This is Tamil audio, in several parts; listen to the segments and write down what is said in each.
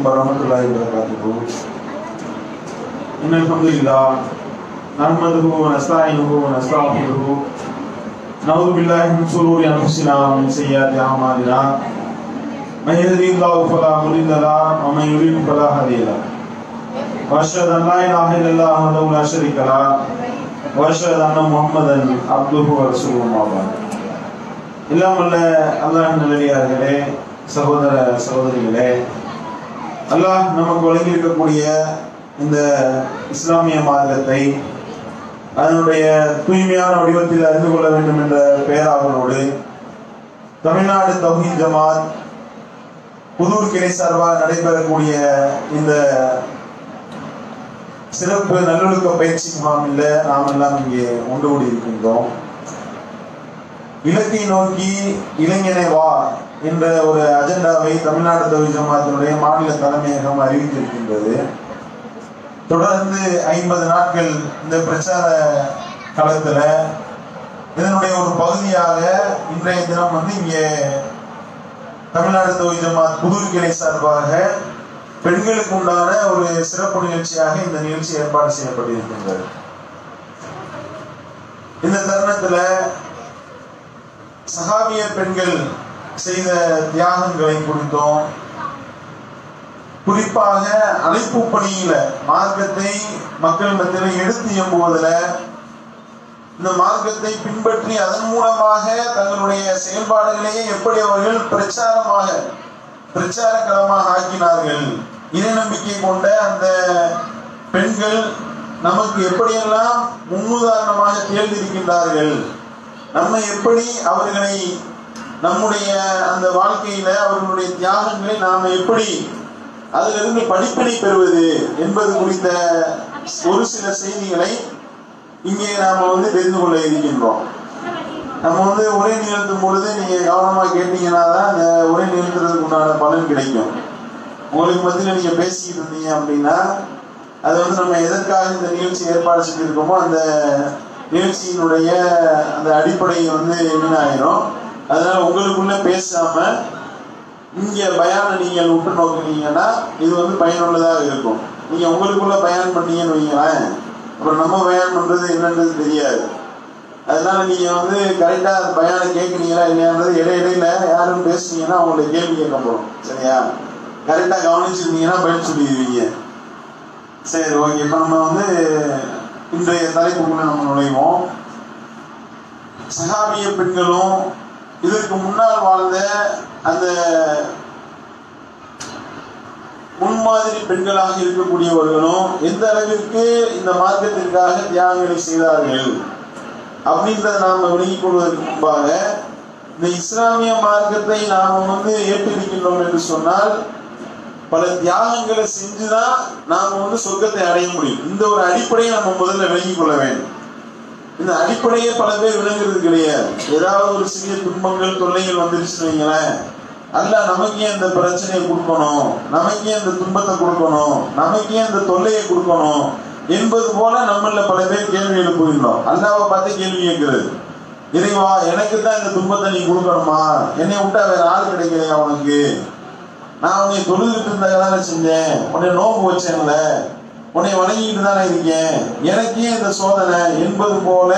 عليكم ورحمة الله وبركاته. إن الحمد لله نحمده ونستعينه ونستغفره نعوذ بالله من شرور أنفسنا ومن سيئات أعمالنا من يهده الله فلا مضل له ومن يضلل فلا هادي له وأشهد أن لا إله إلا الله وحده لا شريك له وأشهد أن محمدا عبده ورسوله أما بعد. எல்லாம் வல்ல அல்லாஹ் நல்லடியார்களே, சகோதர சகோதரிகளே, அல்லாஹ் நமக்கு வழங்கி இருக்கக்கூடிய இந்த இஸ்லாமிய மார்க்கத்தை அதனுடைய தூய்மையான வடிவத்தில் அறிந்து கொள்ள வேண்டும் என்ற பெயராவலோடு தமிழ்நாடு தௌஹீத் ஜமாத் புதூர் கிளை சார்பாக நடைபெறக்கூடிய இந்த சிறப்பு நல்லொழுக்க பயிற்சி முகாமில் நாம் எல்லாம் இங்கே ஒன்று கூடி இருக்கின்றோம். இலக்கை நோக்கி இளைஞனை வா என்ற ஒரு அஜெண்டாவை தமிழ்நாடு தௌஹீத் ஜமாத்தினுடைய மாநில தலைமையகம் அறிவித்திருக்கின்றது. தொடர்ந்து 50 நாட்கள் இந்த பிரச்சார களத்துல இதனுடைய ஒரு பகுதியாக இன்றைய தினம் இங்கே தமிழ்நாடு தௌஹீத் ஜமாத் புதூர் கிளை சார்பாக பெண்களுக்கு உண்டான ஒரு சிறப்பு நிகழ்ச்சியாக இந்த நிகழ்ச்சி ஏற்பாடு செய்யப்பட்டிருக்கின்றது. இந்த தருணத்துல சஹாபிய பெண்கள் செய்த தியாகங்களை குறித்தும், குறிப்பாக அழைப்பு பணியில மார்க்கத்தை மக்கள் மத்தியில் எடுத்து எம்புவதில் இந்த மார்க்கத்தை பின்பற்றி அதன் மூலமாக தங்களுடைய செயல்பாடுகளையே எப்படி அவர்கள் பிரச்சார களமாக ஆக்கினார்கள், இறை நம்பிக்கை கொண்ட அந்த பெண்கள் நமக்கு எப்படியெல்லாம் முன்னுதாரணமாக தேர்ந்திருக்கின்றார்கள், நம்ம எப்படி அவர்களை நம்முடைய அந்த வாழ்க்கையில அவர்களுடைய தியாகங்களை நாம எப்படி அதிலிருந்து படிப்பினை பெறுவது என்பது குறித்த ஒரு சில செய்திகளை இங்கே நாம தெரிந்து கொள்ள இருக்கின்றோம். நம்ம உரை நிகழ்த்தும் பொழுது நீங்க கவனமா கேட்டீங்கன்னா தான் அந்த உரை நிகழ்த்துறதுக்கு உண்டான பலன் கிடைக்கும். உங்களுக்கு மத்தியில் நீங்க பேசிக்கிட்டு இருந்தீங்க அப்படின்னா அது நம்ம எதற்காக இந்த நிகழ்ச்சி ஏற்பாடு செஞ்சிருக்கோமோ அந்த நிகழ்ச்சியினுடைய அந்த அடிப்படை என்ன ஆயிரும். அதனால உங்களுக்குள்ள பேசாம இங்க பயான நீங்கள் உற்று நோக்கினீங்கன்னா இது பயனுள்ளதாக இருக்கும். நீங்க உங்களுக்குள்ள பயான் பண்ணீங்கன்னு வைங்களேன், அப்புறம் நம்ம பயான் பண்றது என்னன்றது தெரியாது. அதனால நீங்க கரெக்டா அந்த பயான கேட்குறீங்களா இல்லையான்றது இடையில யாரும் பேசுனீங்கன்னா அவங்களுடைய கேள்வி கேட்க போறோம். சரியா? கரெக்டா கவனிச்சிருந்தீங்கன்னா பதில் சொல்லிடுவீங்க. சரி, ஓகே. இப்ப நம்ம இன்றைய தலைப்புக்குள்ள நம்ம நுழைவோம். சஹாபிய பெண்களும் இதற்கு முன்னால் வாழ்ந்த அந்த முன்மாதிரி பெண்களாக இருக்கக்கூடியவர்களும் எந்த அளவிற்கு இந்த மார்க்கத்திற்காக தியாகங்களை செய்தார்கள் அப்படின்றத நாம விளங்கிக் கொள்வதற்கு முன்பாக இந்த இஸ்லாமிய மார்க்கத்தை நாம் ஏற்றிருக்கின்றோம் என்று சொன்னால் பல தியாகங்களை செஞ்சுதான் நாம சொர்க்கத்தை அடைய முடியும். இந்த ஒரு அடிப்படையை நம்ம முதல்ல விளங்கிக் கொள்ள வேண்டும். இந்த அடிப்படையே பல பேர் விளங்குறது கிடையாது. ஏதாவது ஒரு சிறிய துன்பங்கள் தொல்லைகள் வந்துருச்சுன்னு வைங்களேன், அல்லாஹ் நமக்கே அந்த பிரச்சனையை கொடுக்கணும், நமக்கே அந்த துன்பத்தை கொடுக்கணும், நமக்கே அந்த தொல்லையை கொடுக்கணும் என்பது போல நம்மள பல பேர் கேள்வி எழுப்புகின்றோம். அல்லாஹ்வை பார்த்து கேள்வி கேட்கிறது, இறைவா எனக்கு தான் இந்த துன்பத்தை நீ கொடுக்கணுமா? என்னை விட்டா வேற ஆள் கிடைக்கலையா உனக்கு? நான் உன்னை தொழுதுட்டு இருந்தாதானே செஞ்சேன், உன்னை நோம்பு வச்சேன்ல, உன்னை வணங்கிட்டு தானே இருக்கேன், எனக்கே இந்த சோதனை என்பது போல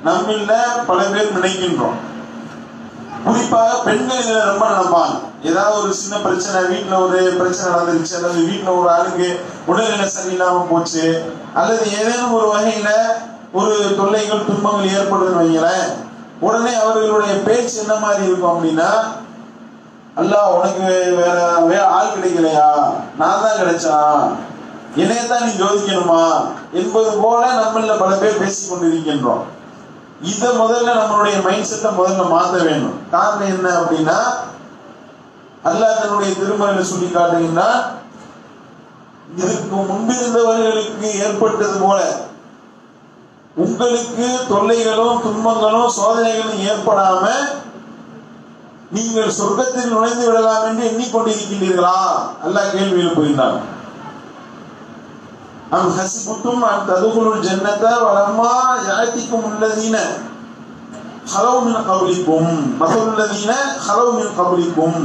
நம்மள பல பேர் நினைக்கின்றோம். குறிப்பாக பெண்கள் இதுல ரொம்ப நினைப்பாங்க. ஏதாவது ஒரு சின்ன பிரச்சனை, வீட்டுல ஒரு பிரச்சனை நடந்துருச்சு, அல்லது வீட்டுல ஒரு ஆளுக்கு உடல்நிலை சரியில்லாம போச்சு, அல்லது ஏதேனும் ஒரு வகையில ஒரு தொல்லைகள் துன்பங்கள் ஏற்படுதுன்னு வைங்களேன், உடனே அவர்களுடைய பேச்சு என்ன மாதிரி இருக்கும் அப்படின்னா, அல்லாஹ் உனக்கு வேற ஆள் கிடைக்கலையா, நான் தான் கிடைச்சான், என்னையத்தான் நீ ஜோதிக்கணுமா என்பது போல நம்மள பல பேர் பேசிக் கொண்டிருக்கின்றோம். இத முதல்ல நம்மளுடைய மைண்ட் செட்டை முதல்ல மாற்ற வேண்டும். காரணம் என்ன அப்படின்னா, அல்லாஹ் தன்னுடைய திருமறையில சொல்லி காட்டுகின்றான், இதற்கு முன்பிருந்தவர்களுக்கு ஏற்பட்டது போல உங்களுக்கு தொல்லைகளும் துன்பங்களும் சோதனைகளும் ஏற்படாம நீங்கள் சொர்க்கத்தில் நுழைந்து விடலாம் என்று எண்ணிக்கொண்டிருக்கின்றீர்களா? அல்லாஹ் கேள்வி எழுப்புகின்றான். அம் ஹஸிபுத்தும் அன் ததுகுலுல் ஜன்னத வலம்மா யாத்திக்கும் உள்ளதீன ஹலவு மின் கப்லிக்கும் மஸலுல் லதீன ஹலவு மின் கப்லிக்கும்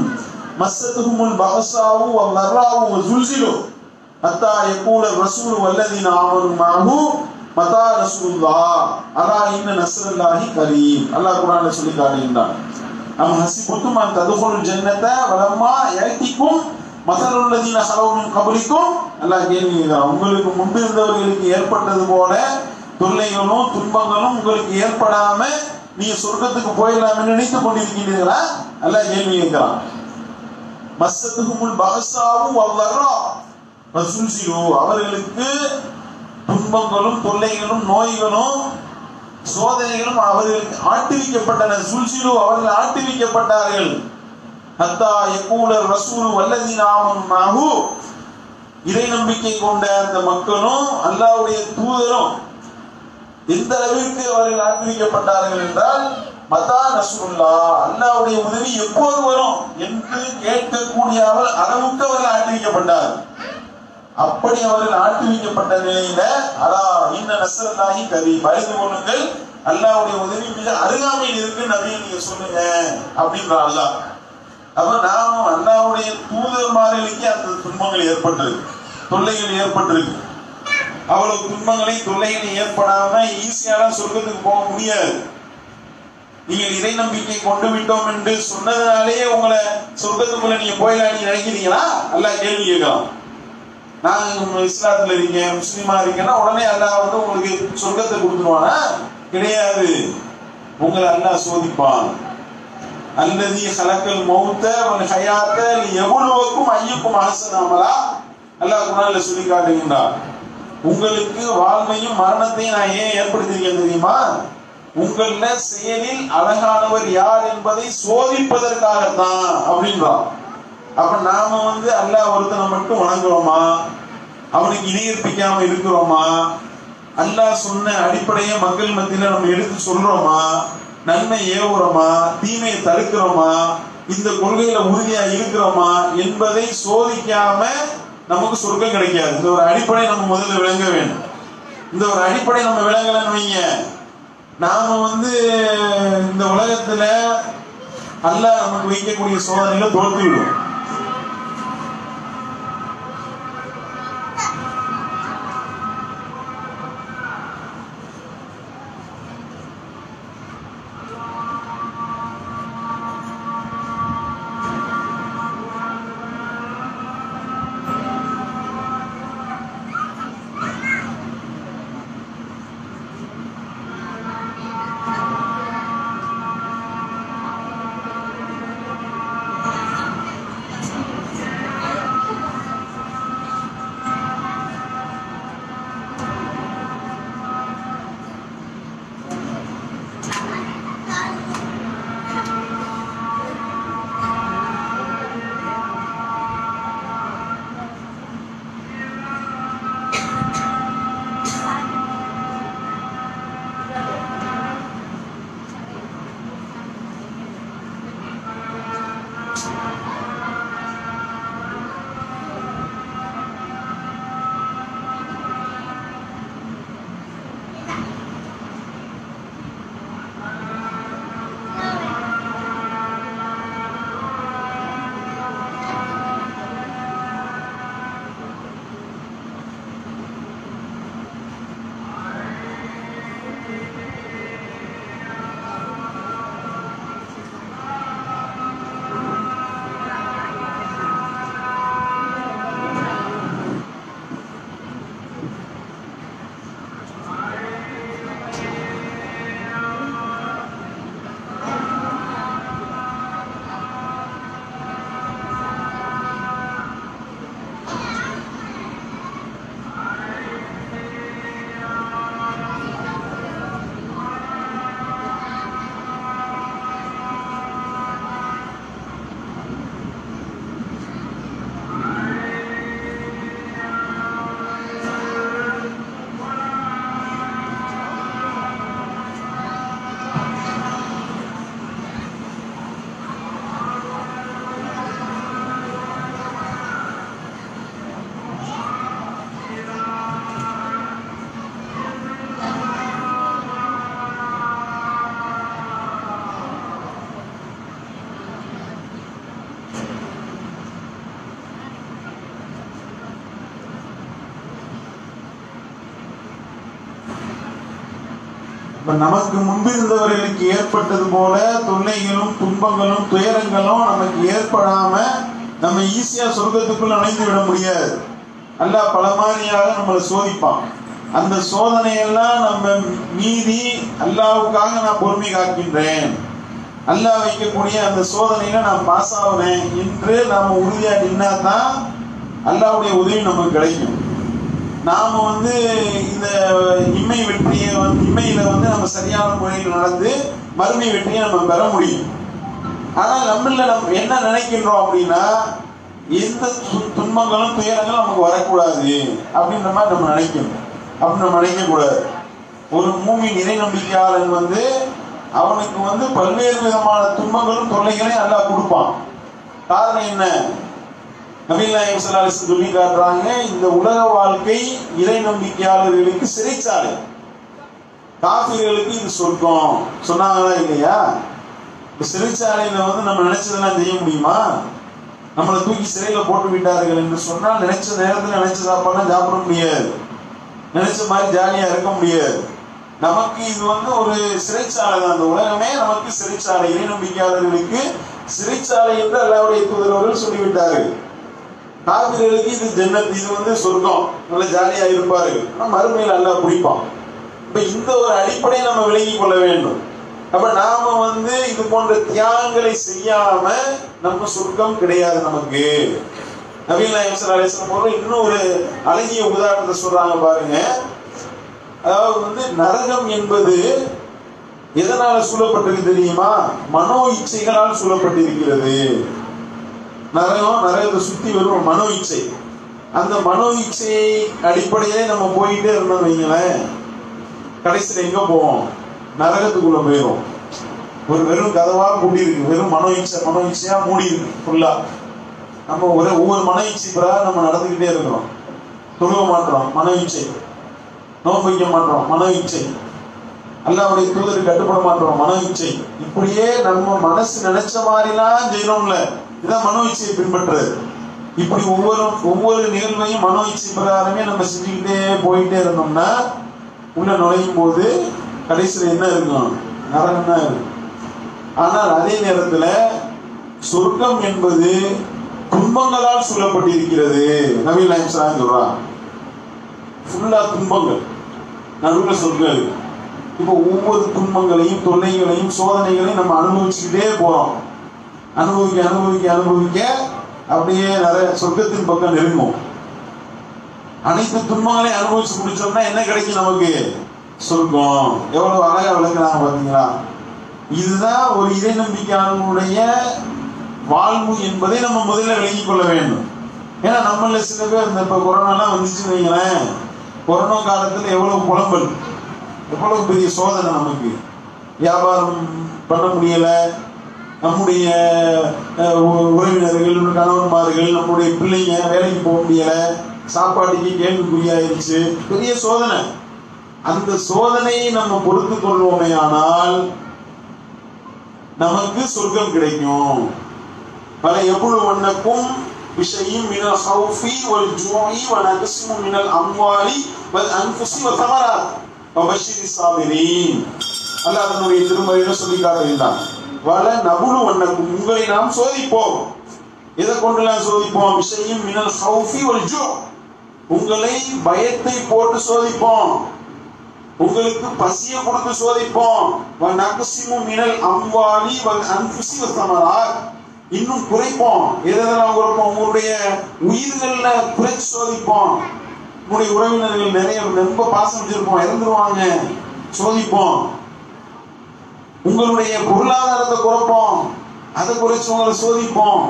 மஸ்ஸத்துஹுமுல் பஅஸாஉ வல்-ضراء வஸுல்ஸிலு ஹத்தா யகூல ரசூலு வல்லதீன ஆமனு மஅஹு மதா ரசூலுல்லாஹ் அலா இன்ன நஸ்ருல்லாஹி கரீம். அல்லாஹ் குர்ஆன்ல சொல்லி காட்டுகின்றான். அம் ஹஸிபுத்தும் அன் ததுகுலுல் ஜன்னத வலம்மா யஅதிகும் மஸலுல் லதீன ஸலவு மின் கப்லிக்கும். அல்லாஹ் கேள்விக்கிறான், உங்களுக்கு முன்பு இருந்தவர்களுக்கு ஏற்பட்டது போல தொல்லைகளும் துன்பங்களும் உங்களுக்கு ஏற்படாம நீங்க சொர்க்கத்துக்கு போயிடலாம்னு நினைத்துக் கொண்டிருக்கிறீர்களா? அல்லாஹ் கேள்வி கேட்கிறான். மஸ்ஸத்துஹுமுல் பஅஸாஉ வல்-ضراء வஸுல்ஸிலு அவர்களுக்கு துன்பங்களும் தொல்லைகளும் நோய்களும் சோதனைகளும் அவர்களுக்கு ஆட்டுவிக்கப்பட்டன. சுல்சிலு அவர்கள் ஆட்டுவிக்கப்பட்டார்கள். ஹத்தா யகூல ரசூலு வல்லதீன ஆமனு மஅஹு இறை நம்பிக்கை கொண்ட அந்த மக்களும் அல்லாஹ்வுடைய தூதரும் எந்த அளவிற்கு அவர்கள் ஆட்டுவிக்கப்பட்டார்கள் என்றால் மதா நஸ்ருல்லாஹ் அல்லாஹ்வுடைய உதவி எப்போது வரும் என்று கேட்கக்கூடிய அளவுக்கு அவர்கள் ஆட்டுவிக்கப்பட்டார்கள். அப்படி அவர்கள் ஆட்டுவிக்கப்பட்ட நிலையில அலா இன்ன நஸ்ருல்லாஹி கரீம் அறிந்து கொள்ளுங்கள் அல்லாஹ்வுடைய உதவி மிக அருகாமையில் இருக்கு நபியே நீங்க சொல்லுங்க அப்படின்ற அல்லாஹ். அப்ப நாமும் அல்லாஹ்வுடைய தூதர்மார்களுக்கு அந்த துன்பங்கள் ஏற்பட்டிருக்கு, தொல்லைகள் ஏற்பட்டிருக்கு. அவ்வளவு துன்பங்களை தொல்லைகள் ஏற்படாம ஈஸியான சொர்க்கத்துக்கு போக முடியாது. நீங்கள் இறை நம்பிக்கை கொண்டு விட்டோம் என்று சொன்னதுனாலேயே உங்களை சொர்க்கத்துக்குள்ள நீங்க போயிடலாம் நினைக்கிறீங்களா? அல்லாஹ் கேள்வி கேட்கலாம். நான் இஸ்லாத்துல இருக்கேன், முஸ்லீமா இருக்கேன்னா உடனே அல்லாஹ் வந்து உங்களுக்கு சொர்க்கத்தை கொடுத்துருவானா? கிடையாது. உங்களை அல்லாஹ் சோதிப்பான். அல்லதி ஹலக்கல் மௌத்த வல் ஹயாத்த லியப்லுவக்கும் அய்யுக்கும் அஹ்சனு அமலா. அல்லாஹ் குர்ஆன்ல சொல்லி காட்டுகின்றார், உங்களுக்கு வாழ்வையும் மரணத்தையும் நான் ஏன் ஏற்படுத்தியிருக்கேன் தெரியுமா? உங்கள செயலில் அழகானவர் யார் என்பதை சோதிப்பதற்காகத்தான் அப்படின்றான். அப்ப நாம வந்து அல்லாஹ் ஒருத்தனை மட்டும் வணங்குறோமா, அவனுக்கு இணையற்பிக்காம இருக்கிறோமா, அல்லாஹ் சொன்ன அடிப்படையை மக்கள் மத்தியில நம்ம எடுத்து சொல்றோமா, நன்மை ஏவுறோமா, தீமையை தடுக்கிறோமா, இந்த கொள்கையில உறுதியா இருக்கிறோமா என்பதை சோதிக்காம நமக்கு சொர்க்கம் கிடைக்காது. இந்த ஒரு அடிப்படை நம்ம முதல்ல விளங்க வேண்டும். இந்த ஒரு அடிப்படை நம்ம விளங்கலன்னு வைங்க, நாம வந்து இந்த உலகத்துல அல்லாஹ் நமக்கு வைக்கக்கூடிய சோதனைகளை தோற்று விடும். நமக்கு முன்பிருந்தவர்களுக்கு ஏற்பட்டது போல தொல்லைகளும் துன்பங்களும் துயரங்களும் நமக்கு ஏற்படாம நம்ம ஈஸியா சொர்க்கத்துக்குள்ள நுழைந்து விட முடியாது. அல்லாஹ் பல மாதிரியாக நம்மளை சோதிப்பான். அந்த சோதனையெல்லாம் நம்ம மீறி அல்லாஹ்வுக்காக நான் பொறுமை காக்கின்றேன், அல்லாஹ் வைக்கக்கூடிய அந்த சோதனையில நான் பாஸ் ஆகுறேன் என்று நாம உறுதியா நின்னா தான் அல்லாஹ்வுடைய உதவி நமக்கு கிடைக்கும். நாம இந்த இம்மை வெற்றியை இம்மையில நம்ம சரியான முறையில் நடந்து மறுமை வெற்றியை நம்ம பெற முடியும். ஆனால் நம்ம என்ன நினைக்கின்றோம் அப்படின்னா, எந்த துன்பங்களும் துயரங்களும் நமக்கு வரக்கூடாது அப்படின்ற மாதிரி நம்ம நினைக்கணும். அப்படி நம்ம நினைக்க கூடாது. ஒரு மூமின் இறை நம்பிக்கையாளன் அவனுக்கு பல்வேறு விதமான துன்பங்களும் தொல்லைகளையும் அல்லாஹ் கொடுப்பான். காரணம் என்ன? நபிகள் நாயகம் ஸல்லல்லாஹு அலைஹி வஸல்லம் சொல்லி காட்டுறாங்க, இந்த உலக வாழ்க்கை இறை நம்பிக்கையாளர்களுக்கு சிறைச்சாலை, காஃபிர்களுக்கு இது சொர்க்கம் சொன்னாங்களா இல்லையா? இப்ப சிறைச்சாலையில நம்ம நினைச்சதெல்லாம் செய்ய முடியுமா? நம்மளை தூக்கி சிறையில போட்டு விட்டார்கள் என்று சொன்னால் நினைச்ச நேரத்தில் நினைச்ச சாப்பாடுலாம் சாப்பிட முடியாது, நினைச்ச மாதிரி ஜாலியா இருக்க முடியாது. நமக்கு இது ஒரு சிறைச்சாலை தான். அந்த உலகமே நமக்கு சிறைச்சாலை, இறை நம்பிக்கையாளர்களுக்கு சிறைச்சாலை என்று அல்லாஹ்வுடைய தூதர் சொல்லிவிட்டார்கள். காபிர்களுக்கு இது ஜன்னத், இது சொர்க்கம், நல்ல ஜாலியா இருப்பார்கள். மறுமையில் அல்லாஹ் பிடிப்பான். இப்ப இந்த ஒரு அடிப்படையை நம்ம விளங்கிக் கொள்ள வேண்டும். அப்ப நாம இது போன்ற தியாகங்களை செய்யாம நம்ம சொர்க்கம் கிடையாது நமக்கு. நபிகள் நாயகம் ஸல்லல்லாஹு அலைஹி வஸல்லம் இன்னும் ஒரு அழகிய உதாரணத்தை சொல்றாங்க பாருங்க. அதாவது நரகம் என்பது எதனால சூழப்பட்டிருக்கு தெரியுமா? மனோ இச்சைகளால் சூழப்பட்டிருக்கிறது. நரகத்தை சுத்தி வரும் மனோ இச்சை. அந்த மனோ இச்சை அடிப்படையிலே நம்ம போயிட்டே இருந்தோம் வைங்களேன், கடைசியில் எங்க போவோம்? நரகத்துக்குள்ள போயிடும். ஒரு வெறும் கதவா கூட்டி இருக்கு, வெறும் மனோ இச்சையா மூடி இருக்கு ஃபுல்லா. நம்ம ஒவ்வொரு மனோ இச்சை பிறகு நம்ம நடந்துகிட்டே இருக்கிறோம். தொழுக மாட்டோம், மனோ இச்சை. நோன்பு வைக்க மாட்டோம், மனோ இச்சை. அல்லாஹ்வுடைய தூதருக்கு கட்டுப்பட மாட்டோம், மனோ இச்சை. இப்படியே நம்ம மனசு நினைச்ச மாதிரிலாம் செய்யணும்ல, இதான் மனோ இச்சையை பின்பற்றுறது. இப்படி ஒவ்வொரு நிகழ்வையும் மனோ இச்சை பிரகாரமே நம்ம செஞ்சுக்கிட்டே போயிட்டே இருந்தோம்னா உள்ள நுழையும் போது கடைசியில் என்ன இருக்கும்? நரகம் தான் இருக்கும். ஆனால் அதே நேரத்தில் சொர்க்கம் என்பது துன்பங்களால் சூழப்பட்டிருக்கிறது. நபிகள் நாயகம் ஸல்லல்லாஹு அலைஹி வஸல்லம் சொல்றாங்க, ஃபுல்லா துன்பங்கள், நடுவில் சொர்க்கம். இப்போ ஒவ்வொரு துன்பங்களையும் தொல்லைகளையும் சோதனைகளையும் நம்ம அனுபவிச்சுக்கிட்டே போறோம். அனுபவிக்க அப்படியே நிறைய சொர்க்கத்தின் பக்கம் நெருங்கும். அனைத்து துன்பங்களையும் அனுபவிச்சு முடிச்சோம்னா என்ன கிடைக்கும் நமக்கு? சொர்க்கம். எவ்வளவு அழகா விளக்குறாங்க பாத்தீங்களா? இதுதான் ஒரு இறை நம்பிக்கையாளனுடைய வாழ்வு என்பதை நம்ம முதல்ல விளங்கிக் கொள்ள வேண்டும். ஏன்னா நம்மள சில பேர் இப்ப கொரோனாலாம் வந்துச்சுன்னு வைங்களேன், கொரோனா காலத்துல எவ்வளவு புலம்பல், எவ்வளவு பெரிய சோதனை. நமக்கு வியாபாரம் பண்ண முடியல, நம்முடைய உறவினர்கள், கணவன்மார்கள், நம்முடைய பிள்ளைங்க வேலைக்கு போக முடியல, சாப்பாட்டுக்கு கேள்விக்குறியாயிருச்சு, பெரிய சோதனை. அந்த சோதனையை நம்ம பொறுத்து கொள்வோமே ஆனால் நமக்கு சொர்க்கம் கிடைக்கும். பல எவ்வளவு வண்ணக்கும் விஷயம் மினல் ஹௌஃபி வல் ஜூஇ வ நக்ஸிமு மினல் அம்வாலி வல் அன்ஃபுஸி வ ஸமராத் வ பஷிரிஸ் ஸாபிரீன். அல்லாஹ் தன்னுடைய திருமறையில சொல்லி காட்டுகிறான், வல நபுலு வண்ணக்கும், உங்களை நாம் சோதிப்போம். எதை கொண்டுலாம் சோதிப்போம்? விஷயம் மினல் ஹௌஃபி வல் ஜூ, உங்களை பயத்தை போட்டு சோதிப்போம், உங்களுக்கு பசியை கொடுத்து சோதிப்போம். வ நக்ஸிமு மினல் அம்வாலி வல் அன்ஃபுஸி வ ஸமராத், இன்னும் குறைப்போம். எதெல்லாம் குறைப்போம்? உங்களுடைய உயிர்கள்ல குறைச்சு சோதிப்போம். உங்களுடைய உறவினர்கள் நிறைய ரொம்ப பாசம் வச்சிருப்போம், இறந்துருவாங்க, சோதிப்போம். உங்களுடைய பொருளாதாரத்தை குறைப்போம், அதை குறைச்சு உங்களை சோதிப்போம்.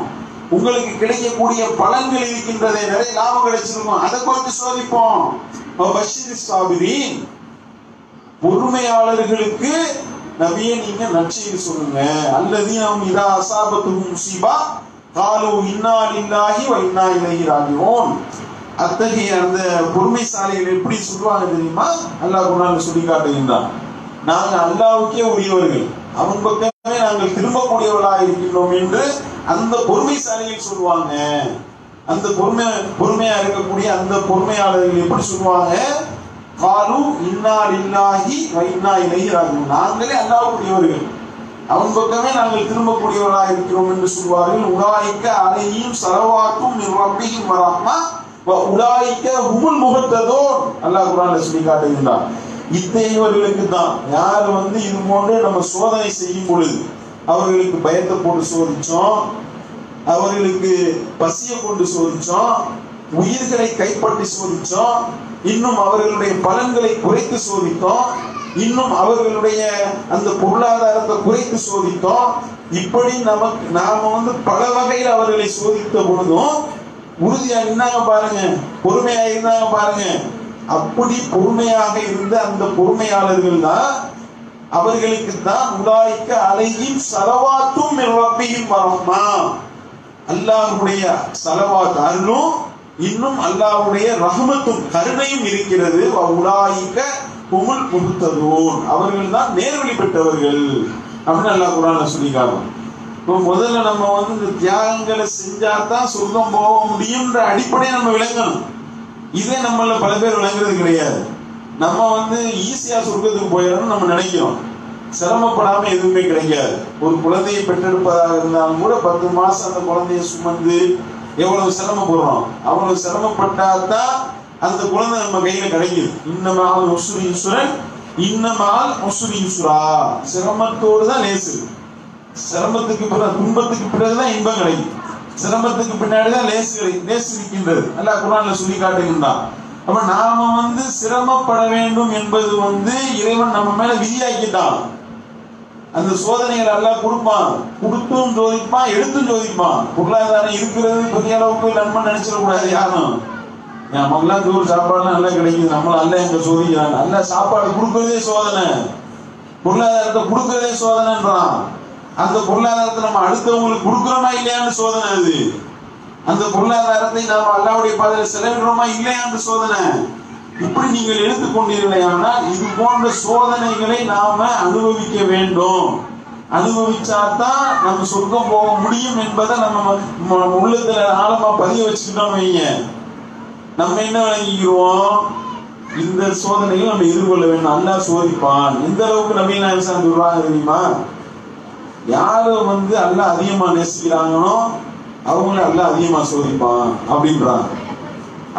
உங்களுக்கு கிடைக்கக்கூடிய பலன்கள் இருக்கின்றதே, நிறைய லாபம் கிடைச்சிருக்கும், அதை குறைச்சு சோதிப்போம். பஷீரிஸ் ஸாபிரீன், பொறுமையாளர்களுக்கு நபியே நீங்க நற்செய்தி சொல்லுங்க. அல்லதீனம் இதா அஸாபத்துஹும் முஸீபா காலு இன்னா லில்லாஹி வ இன்னா இலைஹி ராஜிஊன். அத்தகைய அந்த பொறுமைசாலிகள் எப்படி சொல்லுவாங்க தெரியுமா? அல்லாஹ் குர்ஆன்ல சொல்லி காட்டுகின்றான், நாங்க அல்லாஹ்வுக்கே உரியவர்கள், அவன் பக்கமே நாங்கள் திரும்பக்கூடியவர்களாக இருக்கின்றோம் என்று அந்த பொறுமைசாலிகள் சொல்லுவாங்க. அந்த பொறுமையா இருக்கக்கூடிய அந்த பொறுமையாளர்கள் எப்படி சொல்லுவாங்க? காலு இன்னா லில்லாஹி வ இன்னா இலைஹி ராஜிஊன், நாங்களே அல்லாஹ்வுடையவர்கள், அவன் பக்கமே நாங்கள் திரும்பக்கூடியவர்களாக இருக்கிறோம் என்று சொல்வார்கள். உலாயிக்க அலைஹிம் ஸலவாத்தும் மின் ரப்பிஹிம் வ ரஹ்மா வ உலாயிக்க ஹுமுல் முஹ்ததூன், அல்லாஹ் குர்ஆன்ல சொல்லி காட்டுகின்றான். இத்தகையவர்களுக்கு தான் யார் இது போன்று நம்ம சோதனை செய்யும் பொழுது அவர்களுக்கு பயத்தை போட்டு சோதிச்சோம், அவர்களுக்கு பசியை கொண்டு சோதிச்சோம், உயிர்களை கைப்பற்றி சோதிச்சோம், இன்னும் அவர்களுடைய பலன்களை குறைத்து சோதித்தோம், இன்னும் அவர்களுடைய அந்த பொருளாதாரத்தை குறைத்து சோதித்தோம். இப்படி நாம பல வகையில் அவர்களை சோதித்த பொழுதும் உறுதியா இருந்தாங்க பாருங்க, பொறுமையா இருந்தாங்க பாருங்க. அப்படி பொறுமையாக இருந்த அந்த பொறுமையாளர்கள் தான் அவர்களுக்கு தான் உலாயிக்க அலைஹிம் ஸலவாத்தும் மின் ரப்பிஹிம் வ ரஹ்மா, அல்லாஹ்வுடைய ஸலவாத் அருளும் இன்னும் அல்லாஹ்வுடைய ரஹ்மத்தும் கருணையும் இருக்கிறது. வ உலாயிக்க ஹுமுல் முஹ்ததூன், அவர்கள் தான் நேர்வழி பெற்றவர்கள் அப்படின்னு அல்லாஹ் குர்ஆன்ல சொல்லிக்காங்க. இப்போ முதல்ல நம்ம இந்த தியாகங்களை செஞ்சாதான் சொர்க்கம் போக முடியும்ன்ற அடிப்படையை நம்ம விளங்கணும். இதே நம்மள பல பேர் விளங்குறது கிடையாது. நம்ம ஈஸியா சொர்க்கத்துக்கு போயிடணும்னு நம்ம நினைக்கிறோம். சிரமப்படாம எதுவுமே கிடைக்காது. ஒரு குழந்தையை பெற்றெடுப்பதாக இருந்தாலும் கூட 10 மாசம் அந்த குழந்தையை சுமந்து எவ்வளவு சிரமப்படுறோம், அவ்வளவு சிரமப்பட்டாதான் அந்த குழந்தை நம்ம கையில கிடைக்குது. இன்னமால் உஸ்ரி யுஸ்ரன் இன்னமால் உஸ்ரி யுஸ்ரா, சிரமத்தோடு தான் லேசு. சிரமத்துக்கு பிறகு துன்பத்துக்கு பிறகுதான் இன்பம் கிடைக்கும். சிரமத்துக்கு பின்னாடிதான் லேசு இருக்கின்றது. அல்லாஹ் குர்ஆன்ல சொல்லி காட்டுகின்றான். அப்ப நாம சிரமப்பட வேண்டும் என்பது இறைவன் நம்ம மேல விதியாக்கிட்டான். அந்த சோதனைகள் அல்லாஹ் கொடுப்பான், கொடுத்தும் சோதிப்பான், எடுத்தும் சோதிப்பான். பொருளாதாரம் இருக்கிறது பெரிய அளவுக்கு நன்மை நினைச்சிடக்கூடாது யாரும். நமக்குலாம் தூர் சாப்பாடுலாம் நல்லா கிடைக்குது, நம்மள அல்ல எங்க சோதிக்கிறாங்க. அல்ல சாப்பாடு கொடுக்கறதே சோதனை, பொருளாதாரத்தை கொடுக்கறதே சோதனைன்றான். அந்த பொருளாதாரத்தை நம்ம அடுத்தவங்களுக்கு கொடுக்கிறோமா இல்லையான்னு சோதனை அது. அந்த பொருளாதாரத்தை நாம அல்லாஹ்வுடைய பாதையில செலவிடுறோமா இல்லையான்னு சோதனை. இப்படி நீங்கள் எடுத்துக்கொண்டீர்களேயானால் இது போன்ற சோதனைகளை நாம அனுபவிக்க வேண்டும். அனுபவிச்சாதான் நம்ம சொர்க்கம் போக முடியும் என்பதை நம்ம உள்ளத்துல ஆழமா பதிய வச்சுக்கிட்டோம் வைங்க. நம்ம என்ன விளங்கிக்கிறோம், இந்த சோதனைகள் நம்ம எதிர்கொள்ள வேண்டும். அல்லாஹ் சோதிப்பான். எந்த அளவுக்கு நபி நாயகம் சொல்றாங்க தெரியுமா? யாரு அல்லாஹ் அதிகமா நேசிக்கிறாங்களோ அவங்கள அல்லாஹ் அதிகமா சோதிப்பான் அப்படின்றாங்க.